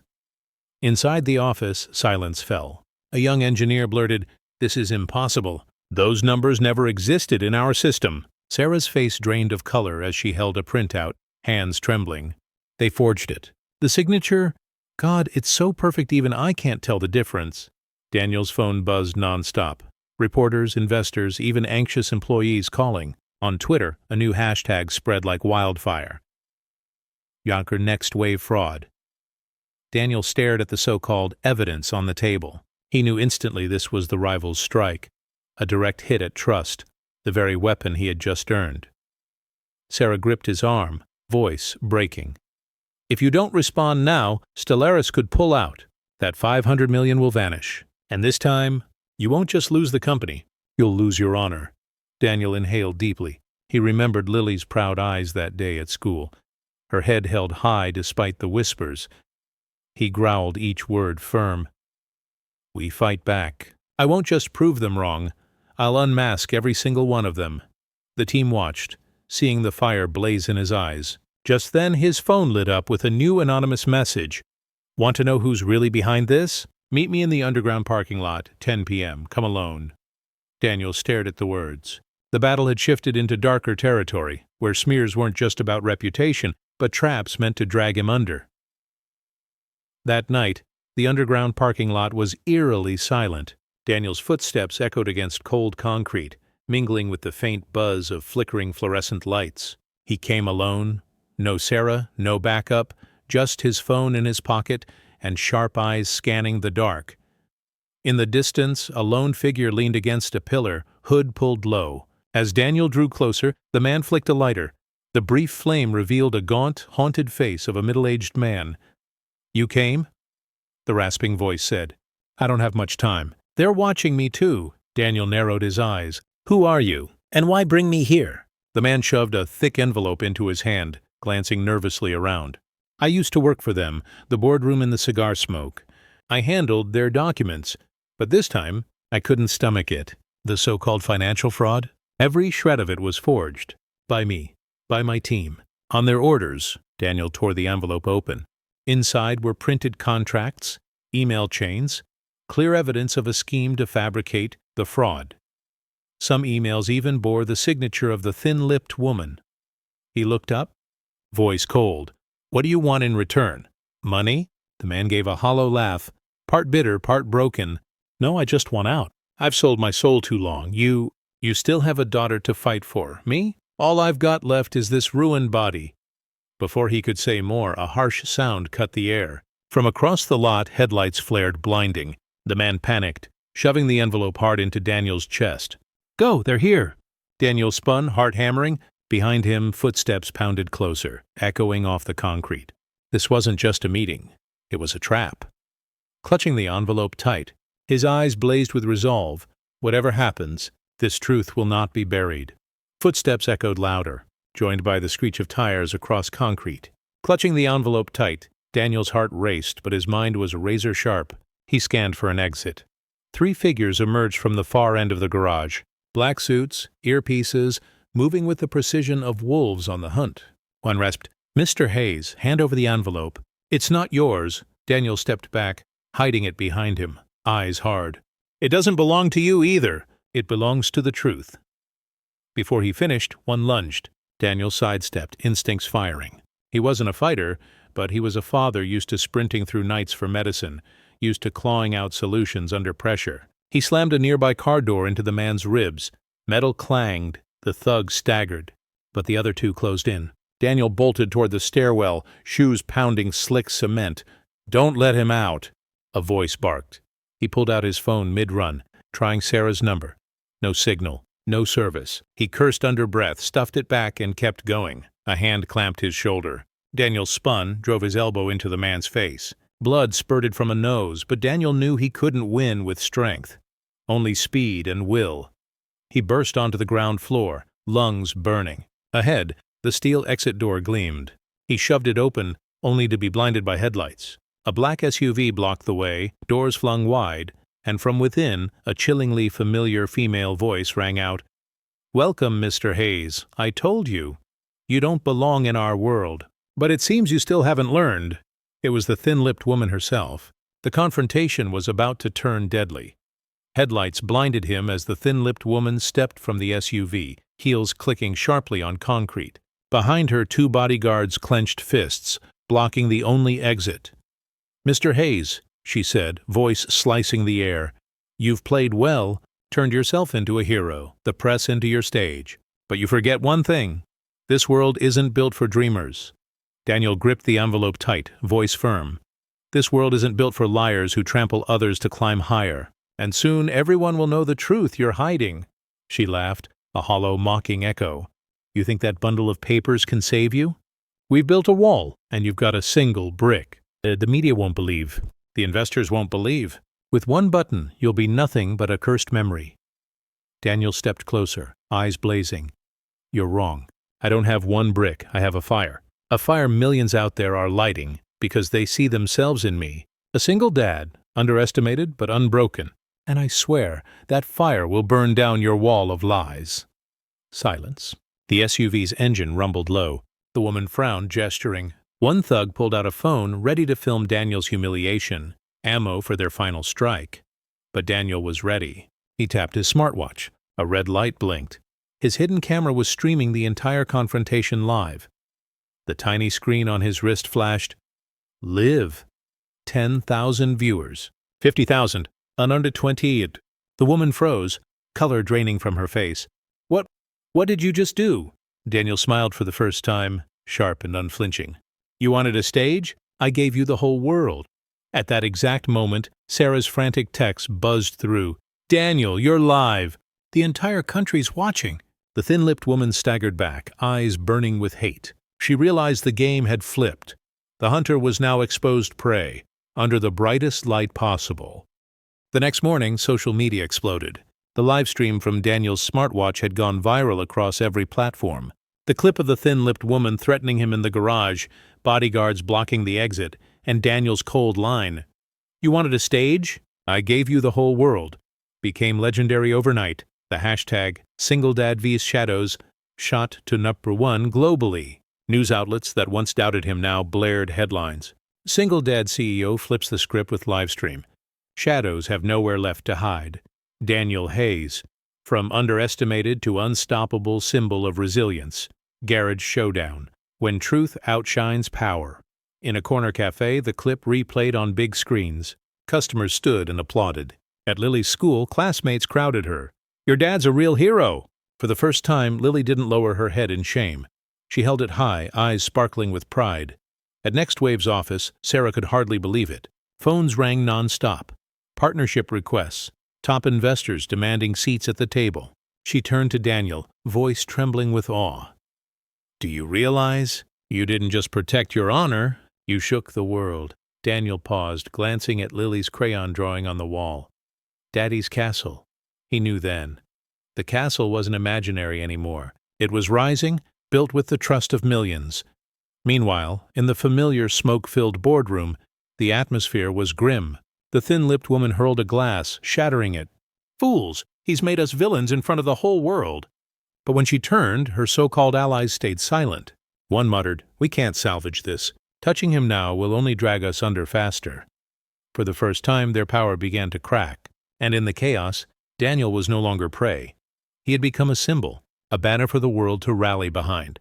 Inside the office, silence fell. A young engineer blurted, "This is impossible. Those numbers never existed in our system." Sarah's face drained of color as she held a printout, hands trembling. They forged it. The signature? God, it's so perfect even I can't tell the difference. Daniel's phone buzzed nonstop. Reporters, investors, even anxious employees calling. On Twitter, a new hashtag spread like wildfire. Yonker Next Wave Fraud. Daniel stared at the so-called evidence on the table. He knew instantly this was the rival's strike, a direct hit at trust, the very weapon he had just earned. Sarah gripped his arm, voice breaking. "If you don't respond now, Stellaris could pull out. That $500 million will vanish. And this time, you won't just lose the company, you'll lose your honor." Daniel inhaled deeply. He remembered Lily's proud eyes that day at school, her head held high despite the whispers. He growled each word firm. "We fight back. I won't just prove them wrong. I'll unmask every single one of them." The team watched, seeing the fire blaze in his eyes. Just then his phone lit up with a new anonymous message. "Want to know who's really behind this? Meet me in the underground parking lot, 10 p.m. Come alone." Daniel stared at the words. The battle had shifted into darker territory, where smears weren't just about reputation, but traps meant to drag him under. That night, the underground parking lot was eerily silent. Daniel's footsteps echoed against cold concrete, mingling with the faint buzz of flickering fluorescent lights. He came alone. No Sarah, no backup, just his phone in his pocket and sharp eyes scanning the dark. In the distance, a lone figure leaned against a pillar, hood pulled low. As Daniel drew closer, the man flicked a lighter. The brief flame revealed a gaunt, haunted face of a middle-aged man. "You came?" the rasping voice said. "I don't have much time. They're watching me too." Daniel narrowed his eyes. "Who are you? And why bring me here?" The man shoved a thick envelope into his hand, glancing nervously around. "I used to work for them, the boardroom in the cigar smoke. I handled their documents, but this time I couldn't stomach it. The so-called financial fraud? Every shred of it was forged. By me. By my team. On their orders." Daniel tore the envelope open. Inside were printed contracts, email chains, clear evidence of a scheme to fabricate the fraud. Some emails even bore the signature of the thin-lipped woman. He looked up, voice cold. "What do you want in return? Money?" The man gave a hollow laugh, part bitter, part broken. "No, I just want out. I've sold my soul too long. You still have a daughter to fight for. Me? All I've got left is this ruined body." Before he could say more, a harsh sound cut the air. From across the lot, headlights flared blinding. The man panicked, shoving the envelope hard into Daniel's chest. "Go, they're here!" Daniel spun, heart hammering. Behind him, footsteps pounded closer, echoing off the concrete. This wasn't just a meeting. It was a trap. Clutching the envelope tight, his eyes blazed with resolve. Whatever happens, this truth will not be buried. Footsteps echoed louder, joined by the screech of tires across concrete. Clutching the envelope tight, Daniel's heart raced, but his mind was razor sharp. He scanned for an exit. 3 figures emerged from the far end of the garage. Black suits, earpieces, moving with the precision of wolves on the hunt. One rasped, "Mr. Hayes, hand over the envelope." "It's not yours." Daniel stepped back, hiding it behind him, eyes hard. "It doesn't belong to you either. It belongs to the truth." Before he finished, one lunged. Daniel sidestepped, instincts firing. He wasn't a fighter, but he was a father used to sprinting through nights for medicine, used to clawing out solutions under pressure. He slammed a nearby car door into the man's ribs. Metal clanged. The thug staggered, but the other 2 closed in. Daniel bolted toward the stairwell, shoes pounding slick cement. "Don't let him out," a voice barked. He pulled out his phone mid-run, trying Sarah's number. No signal. No service. He cursed under breath, stuffed it back, and kept going. A hand clamped his shoulder. Daniel spun, drove his elbow into the man's face. Blood spurted from a nose, but Daniel knew he couldn't win with strength. Only speed and will. He burst onto the ground floor, lungs burning. Ahead, the steel exit door gleamed. He shoved it open, only to be blinded by headlights. A black SUV blocked the way, doors flung wide, and from within, a chillingly familiar female voice rang out, "Welcome, Mr. Hayes. I told you. You don't belong in our world. But it seems you still haven't learned." It was the thin-lipped woman herself. The confrontation was about to turn deadly. Headlights blinded him as the thin-lipped woman stepped from the SUV, heels clicking sharply on concrete. Behind her, 2 bodyguards clenched fists, blocking the only exit. "Mr. Hayes," she said, voice slicing the air, "you've played well, turned yourself into a hero, the press into your stage. But you forget one thing. This world isn't built for dreamers." Daniel gripped the envelope tight, voice firm. "This world isn't built for liars who trample others to climb higher. And soon everyone will know the truth you're hiding." She laughed, a hollow, mocking echo. "You think that bundle of papers can save you? We've built a wall, and you've got a single brick. The media won't believe. The investors won't believe. With one button, you'll be nothing but a cursed memory." Daniel stepped closer, eyes blazing. "You're wrong. I don't have one brick. I have a fire. A fire millions out there are lighting because they see themselves in me. A single dad, underestimated but unbroken. And I swear that fire will burn down your wall of lies." Silence. The SUV's engine rumbled low. The woman frowned, gesturing. One thug pulled out a phone, ready to film Daniel's humiliation, ammo for their final strike. But Daniel was ready. He tapped his smartwatch. A red light blinked. His hidden camera was streaming the entire confrontation live. The tiny screen on his wrist flashed, "Live. 10,000 viewers. 50,000. Under 20. The woman froze, color draining from her face. What did you just do?" Daniel smiled for the first time, sharp and unflinching. "You wanted a stage? I gave you the whole world." At that exact moment, Sarah's frantic text buzzed through. "Daniel, you're live. The entire country's watching." The thin-lipped woman staggered back, eyes burning with hate. She realized the game had flipped. The hunter was now exposed prey, under the brightest light possible. The next morning, social media exploded. The livestream from Daniel's smartwatch had gone viral across every platform. The clip of the thin-lipped woman threatening him in the garage, bodyguards blocking the exit, and Daniel's cold line, "You wanted a stage? I gave you the whole world," became legendary overnight. The hashtag #SingleDadVShadows shot to #1 globally. News outlets that once doubted him now blared headlines. Single Dad CEO flips the script with livestream. Shadows have nowhere left to hide. Daniel Hayes, from underestimated to unstoppable symbol of resilience. Garage showdown, when truth outshines power. In a corner cafe, the clip replayed on big screens. Customers stood and applauded. At Lily's school, classmates crowded her. "Your dad's a real hero." For the first time, Lily didn't lower her head in shame. She held it high, eyes sparkling with pride. At Next Wave's office, Sarah could hardly believe it. Phones rang non-stop. Partnership requests. Top investors demanding seats at the table. She turned to Daniel, voice trembling with awe. "Do you realize? You didn't just protect your honor, you shook the world." Daniel paused, glancing at Lily's crayon drawing on the wall. Daddy's castle. He knew then. The castle wasn't imaginary anymore. It was rising, built with the trust of millions. Meanwhile, in the familiar smoke-filled boardroom, the atmosphere was grim. The thin-lipped woman hurled a glass, shattering it. "Fools! He's made us villains in front of the whole world." But when she turned, her so-called allies stayed silent. One muttered, "We can't salvage this. Touching him now will only drag us under faster." For the first time, their power began to crack. And in the chaos, Daniel was no longer prey. He had become a symbol, a banner for the world to rally behind.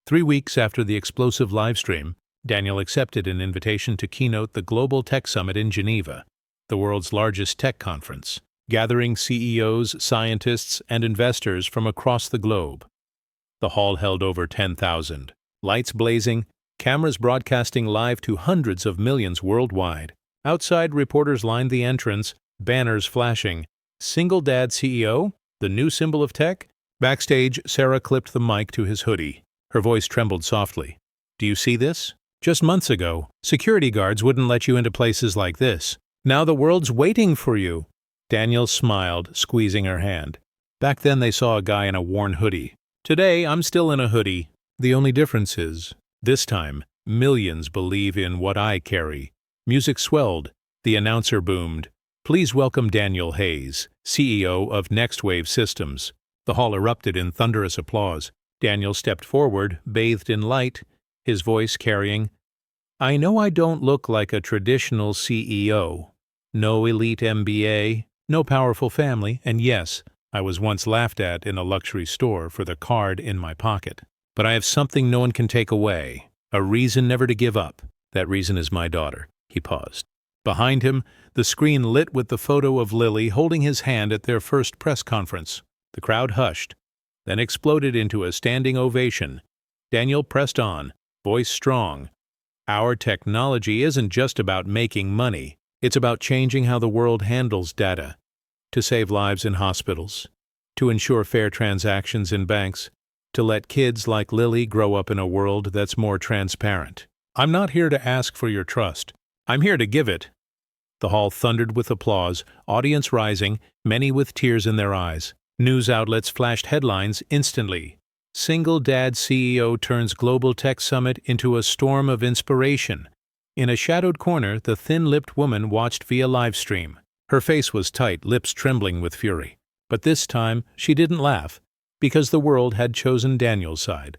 3 weeks after the explosive livestream, Daniel accepted an invitation to keynote the Global Tech Summit in Geneva, the world's largest tech conference, gathering CEOs, scientists, and investors from across the globe. The hall held over 10,000, lights blazing, cameras broadcasting live to hundreds of millions worldwide. Outside, reporters lined the entrance, banners flashing. "Single Dad CEO? The new symbol of tech? Backstage, Sarah clipped the mic to his hoodie. Her voice trembled softly. Do you see this? Just months ago, security guards wouldn't let you into places like this. Now the world's waiting for you. Daniel smiled, squeezing her hand. Back then they saw a guy in a worn hoodie. Today, I'm still in a hoodie. The only difference is, this time, millions believe in what I carry. Music swelled. The announcer boomed. Please welcome Daniel Hayes, CEO of Next Wave Systems. The hall erupted in thunderous applause. Daniel stepped forward, bathed in light, his voice carrying, I know I don't look like a traditional CEO. No elite MBA, no powerful family, and yes, I was once laughed at in a luxury store for the card in my pocket. But I have something no one can take away, a reason never to give up. That reason is my daughter. He paused. Behind him, the screen lit with the photo of Lily holding his hand at their first press conference. The crowd hushed, then exploded into a standing ovation. Daniel pressed on, voice strong. Our technology isn't just about making money. It's about changing how the world handles data. To save lives in hospitals. To ensure fair transactions in banks. To let kids like Lily grow up in a world that's more transparent. I'm not here to ask for your trust. I'm here to give it. The hall thundered with applause, audience rising, many with tears in their eyes. News outlets flashed headlines instantly. Single Dad CEO turns Global Tech Summit into a storm of inspiration. In a shadowed corner, the thin-lipped woman watched via livestream. Her face was tight, lips trembling with fury. But this time, she didn't laugh, because the world had chosen Daniel's side.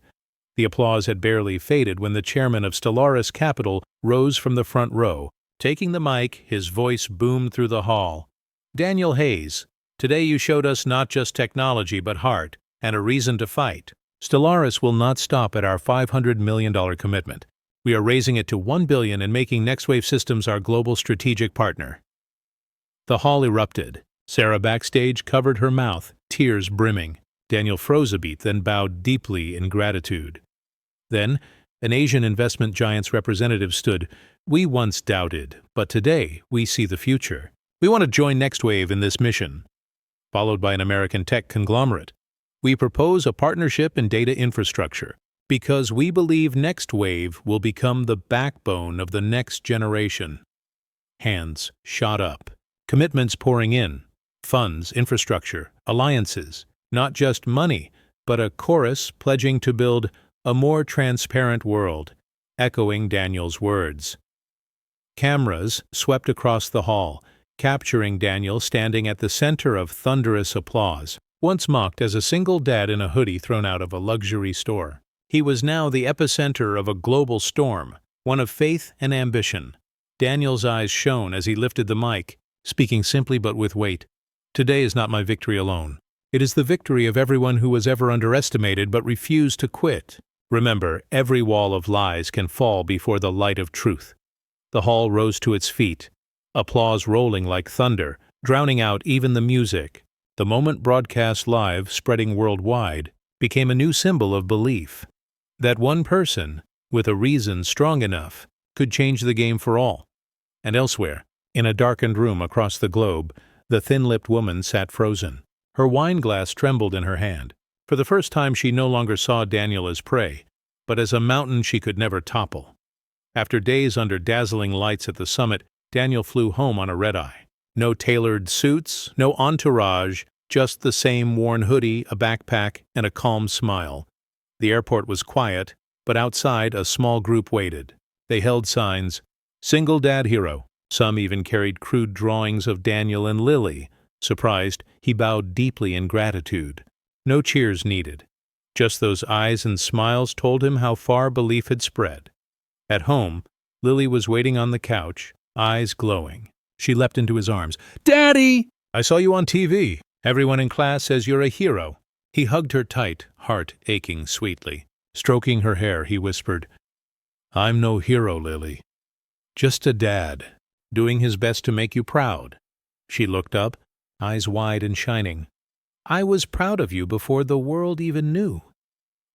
The applause had barely faded when the chairman of Stellaris Capital rose from the front row. Taking the mic, his voice boomed through the hall. Daniel Hayes, today you showed us not just technology but heart, and a reason to fight. Stellaris will not stop at our $500 million commitment. We are raising it to $1 billion and making Next Wave Systems our global strategic partner. The hall erupted. Sarah backstage covered her mouth, tears brimming. Daniel froze a beat, then bowed deeply in gratitude. Then, an Asian investment giant's representative stood. We once doubted, but today we see the future. We want to join Next Wave in this mission. Followed by an American tech conglomerate. We propose a partnership in data infrastructure because we believe Next Wave will become the backbone of the next generation. Hands shot up. Commitments pouring in. Funds, infrastructure, alliances. Not just money, but a chorus pledging to build a more transparent world, echoing Daniel's words. Cameras swept across the hall, capturing Daniel standing at the center of thunderous applause. Once mocked as a single dad in a hoodie thrown out of a luxury store, he was now the epicenter of a global storm, one of faith and ambition. Daniel's eyes shone as he lifted the mic, speaking simply but with weight. Today is not my victory alone. It is the victory of everyone who was ever underestimated but refused to quit. Remember, every wall of lies can fall before the light of truth. The hall rose to its feet, applause rolling like thunder, drowning out even the music. The moment broadcast live, spreading worldwide, became a new symbol of belief. That one person, with a reason strong enough, could change the game for all. And elsewhere, in a darkened room across the globe, the thin-lipped woman sat frozen. Her wine glass trembled in her hand. For the first time she no longer saw Daniel as prey, but as a mountain she could never topple. After days under dazzling lights at the summit, Daniel flew home on a red-eye. No tailored suits, no entourage, just the same worn hoodie, a backpack, and a calm smile. The airport was quiet, but outside a small group waited. They held signs, "Single Dad Hero." Some even carried crude drawings of Daniel and Lily. Surprised, he bowed deeply in gratitude. No cheers needed. Just those eyes and smiles told him how far belief had spread. At home, Lily was waiting on the couch, eyes glowing. She leapt into his arms. "Daddy! I saw you on TV. Everyone in class says you're a hero." He hugged her tight, heart aching sweetly. Stroking her hair, he whispered, "I'm no hero, Lily. Just a dad, doing his best to make you proud." She looked up, eyes wide and shining. "I was proud of you before the world even knew."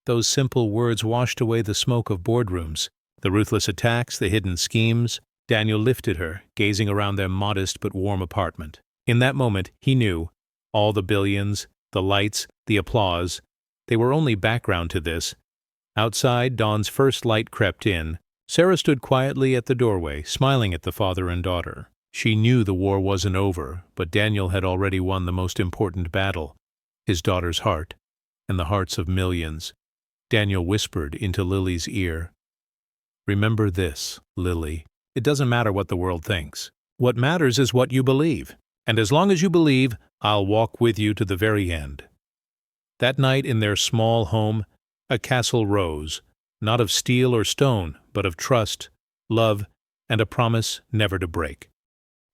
Those simple words washed away the smoke of boardrooms, the ruthless attacks, the hidden schemes. Daniel lifted her, gazing around their modest but warm apartment. In that moment, he knew all the billions, the lights, the applause. They were only background to this. Outside, dawn's first light crept in. Sarah stood quietly at the doorway, smiling at the father and daughter. She knew the war wasn't over, but Daniel had already won the most important battle, his daughter's heart, and the hearts of millions. Daniel whispered into Lily's ear, "Remember this, Lily. It doesn't matter what the world thinks. What matters is what you believe. And as long as you believe, I'll walk with you to the very end." That night in their small home, a castle rose, not of steel or stone, but of trust, love, and a promise never to break.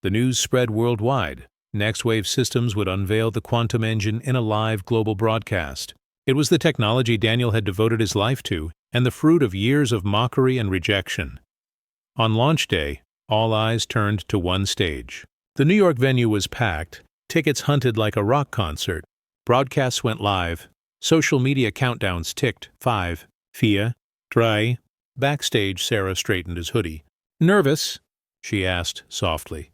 The news spread worldwide. Next Wave Systems would unveil the quantum engine in a live global broadcast. It was the technology Daniel had devoted his life to, and the fruit of years of mockery and rejection. On launch day, all eyes turned to one stage. The New York venue was packed, tickets hunted like a rock concert, broadcasts went live, social media countdowns ticked. 5, 4, 3. Backstage, Sarah straightened his hoodie. "Nervous?" she asked softly.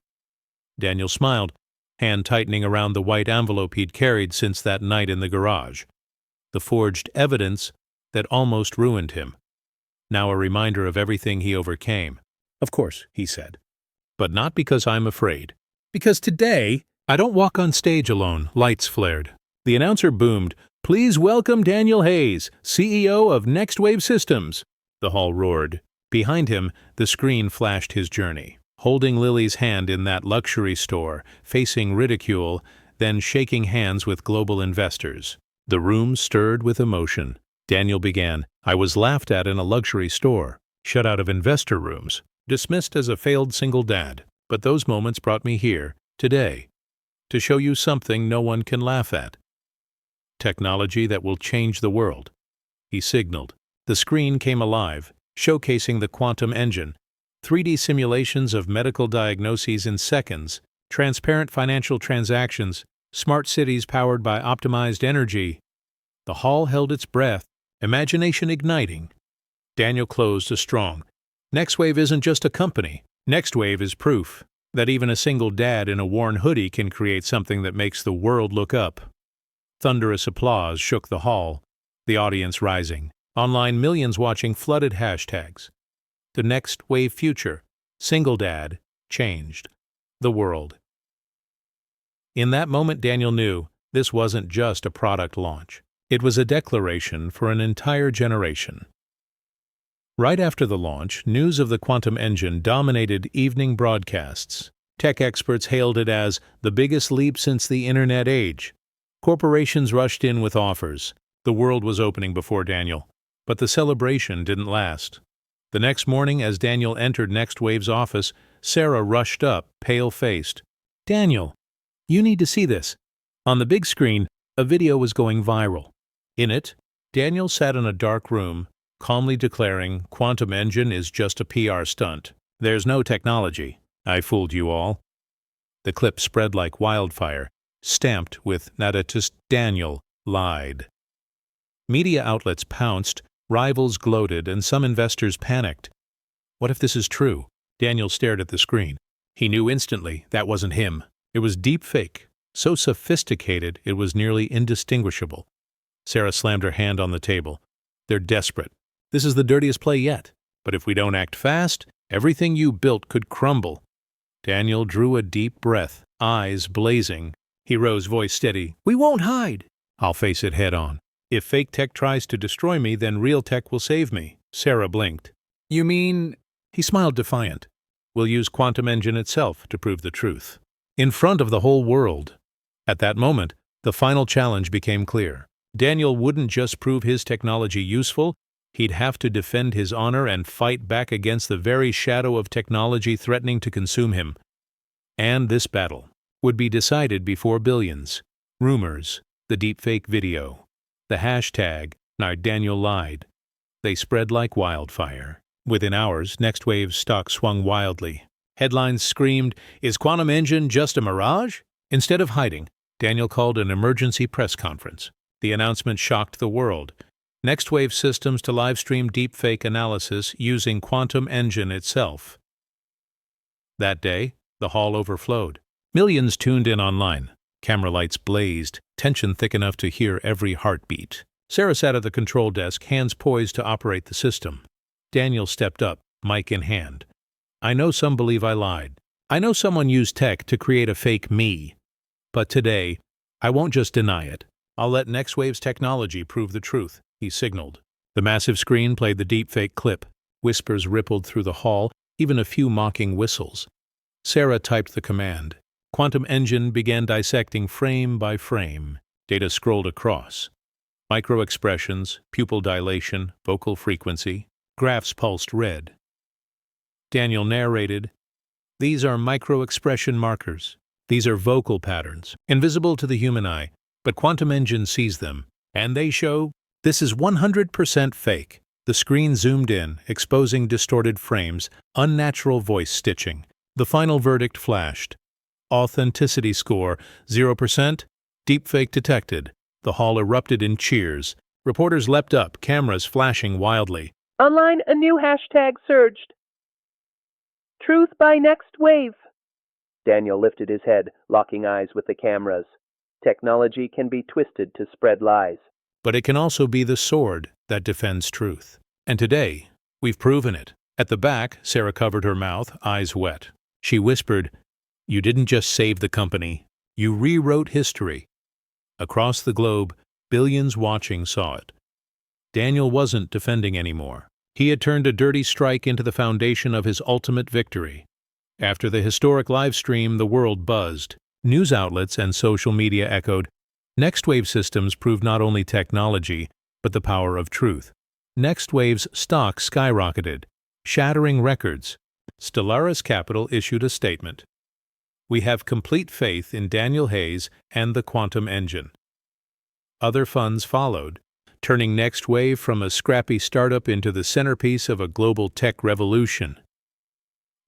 Daniel smiled, hand tightening around the white envelope he'd carried since that night in the garage. The forged evidence that almost ruined him. Now a reminder of everything he overcame. "Of course," he said. "But not because I'm afraid. Because today, I don't walk on stage alone." Lights flared. The announcer boomed, "Please welcome Daniel Hayes, CEO of Next Wave Systems." The hall roared. Behind him, the screen flashed his journey. Holding Lily's hand in that luxury store, facing ridicule, then shaking hands with global investors. The room stirred with emotion. Daniel began, "I was laughed at in a luxury store, shut out of investor rooms, dismissed as a failed single dad. But those moments brought me here, today, to show you something no one can laugh at. Technology that will change the world." He signaled. The screen came alive, showcasing the quantum engine, 3D simulations of medical diagnoses in seconds, transparent financial transactions, smart cities powered by optimized energy. The hall held its breath, imagination igniting. Daniel closed a strong. Next Wave isn't just a company. Next Wave is proof that even a single dad in a worn hoodie can create something that makes the world look up. Thunderous applause shook the hall, the audience rising. Online, millions watching flooded hashtags. The Next Wave future, single dad, changed the world. In that moment, Daniel knew this wasn't just a product launch. It was a declaration for an entire generation. Right after the launch, news of the quantum engine dominated evening broadcasts. Tech experts hailed it as the biggest leap since the internet age. Corporations rushed in with offers. The world was opening before Daniel. But the celebration didn't last. The next morning, as Daniel entered Next Wave's office, Sarah rushed up, pale-faced. "Daniel, you need to see this." On the big screen, a video was going viral. In it, Daniel sat in a dark room, calmly declaring, "Quantum engine is just a PR stunt. There's no technology. I fooled you all." The clip spread like wildfire, stamped with "Nadatus Daniel lied." Media outlets pounced, rivals gloated, and some investors panicked. What if this is true? Daniel stared at the screen. He knew instantly that wasn't him. It was deep fake, so sophisticated it was nearly indistinguishable. Sarah slammed her hand on the table. "They're desperate. This is the dirtiest play yet. But if we don't act fast, everything you built could crumble." Daniel drew a deep breath, eyes blazing. He rose, voice steady. "We won't hide. I'll face it head on. If fake tech tries to destroy me, then real tech will save me." Sarah blinked. "You mean—" He smiled defiant. "We'll use quantum engine itself to prove the truth. In front of the whole world." At that moment, the final challenge became clear. Daniel wouldn't just prove his technology useful, he'd have to defend his honor and fight back against the very shadow of technology threatening to consume him. And this battle would be decided before billions. Rumors, the deepfake video, the hashtag, "Daniel lied." They spread like wildfire. Within hours, Next Wave's stock swung wildly. Headlines screamed, "Is quantum engine just a mirage?" Instead of hiding, Daniel called an emergency press conference. The announcement shocked the world. Next Wave Systems to live-stream deepfake analysis using quantum engine itself. That day, the hall overflowed. Millions tuned in online. Camera lights blazed, tension thick enough to hear every heartbeat. Sarah sat at the control desk, hands poised to operate the system. Daniel stepped up, mic in hand. I know some believe I lied. I know someone used tech to create a fake me. But today, I won't just deny it. I'll let Next Wave's technology prove the truth, he signaled. The massive screen played the deepfake clip. Whispers rippled through the hall, even a few mocking whistles. Sarah typed the command. Quantum Engine began dissecting frame by frame. Data scrolled across. Micro-expressions, pupil dilation, vocal frequency. Graphs pulsed red. Daniel narrated, "These are micro-expression markers. These are vocal patterns, invisible to the human eye, but Quantum Engine sees them, and they show this is 100% fake." The screen zoomed in, exposing distorted frames, unnatural voice stitching. The final verdict flashed. Authenticity score, 0%, deepfake detected. The hall erupted in cheers. Reporters leapt up, cameras flashing wildly. Online, a new hashtag surged. Truth by Next Wave. Daniel lifted his head, locking eyes with the cameras. Technology can be twisted to spread lies. But it can also be the sword that defends truth. And today, we've proven it. At the back, Sarah covered her mouth, eyes wet. She whispered, "You didn't just save the company, you rewrote history." Across the globe, billions watching saw it. Daniel wasn't defending anymore. He had turned a dirty strike into the foundation of his ultimate victory. After the historic live stream, the world buzzed. News outlets and social media echoed. Next Wave Systems proved not only technology, but the power of truth. Next Wave's stock skyrocketed, shattering records. Stellaris Capital issued a statement. "We have complete faith in Daniel Hayes and the Quantum Engine." Other funds followed, turning Next Wave from a scrappy startup into the centerpiece of a global tech revolution.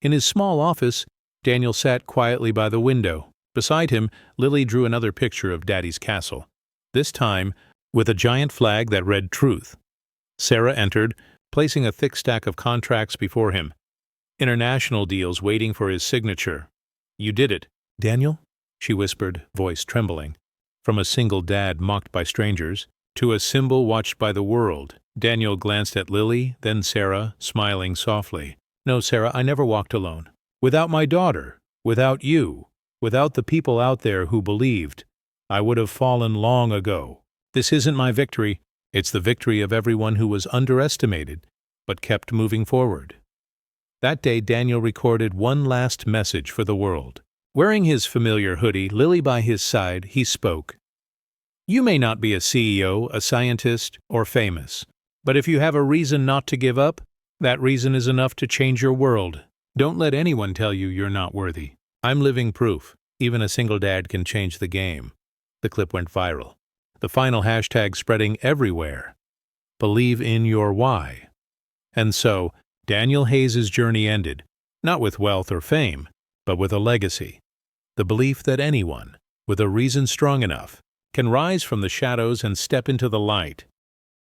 In his small office, Daniel sat quietly by the window. Beside him, Lily drew another picture of Daddy's castle, this time with a giant flag that read Truth. Sarah entered, placing a thick stack of contracts before him. International deals waiting for his signature. "You did it, Daniel?" she whispered, voice trembling. From a single dad mocked by strangers to a symbol watched by the world, Daniel glanced at Lily, then Sarah, smiling softly. "No, Sarah, I never walked alone. Without my daughter, without you, without the people out there who believed, I would have fallen long ago. This isn't my victory. It's the victory of everyone who was underestimated, but kept moving forward." That day, Daniel recorded one last message for the world. Wearing his familiar hoodie, Lily by his side, he spoke. "You may not be a CEO, a scientist, or famous, but if you have a reason not to give up, that reason is enough to change your world. Don't let anyone tell you you're not worthy. I'm living proof. Even a single dad can change the game." The clip went viral. The final hashtag spreading everywhere. Believe in your why. And so, Daniel Hayes' journey ended, not with wealth or fame, but with a legacy. The belief that anyone, with a reason strong enough, can rise from the shadows and step into the light.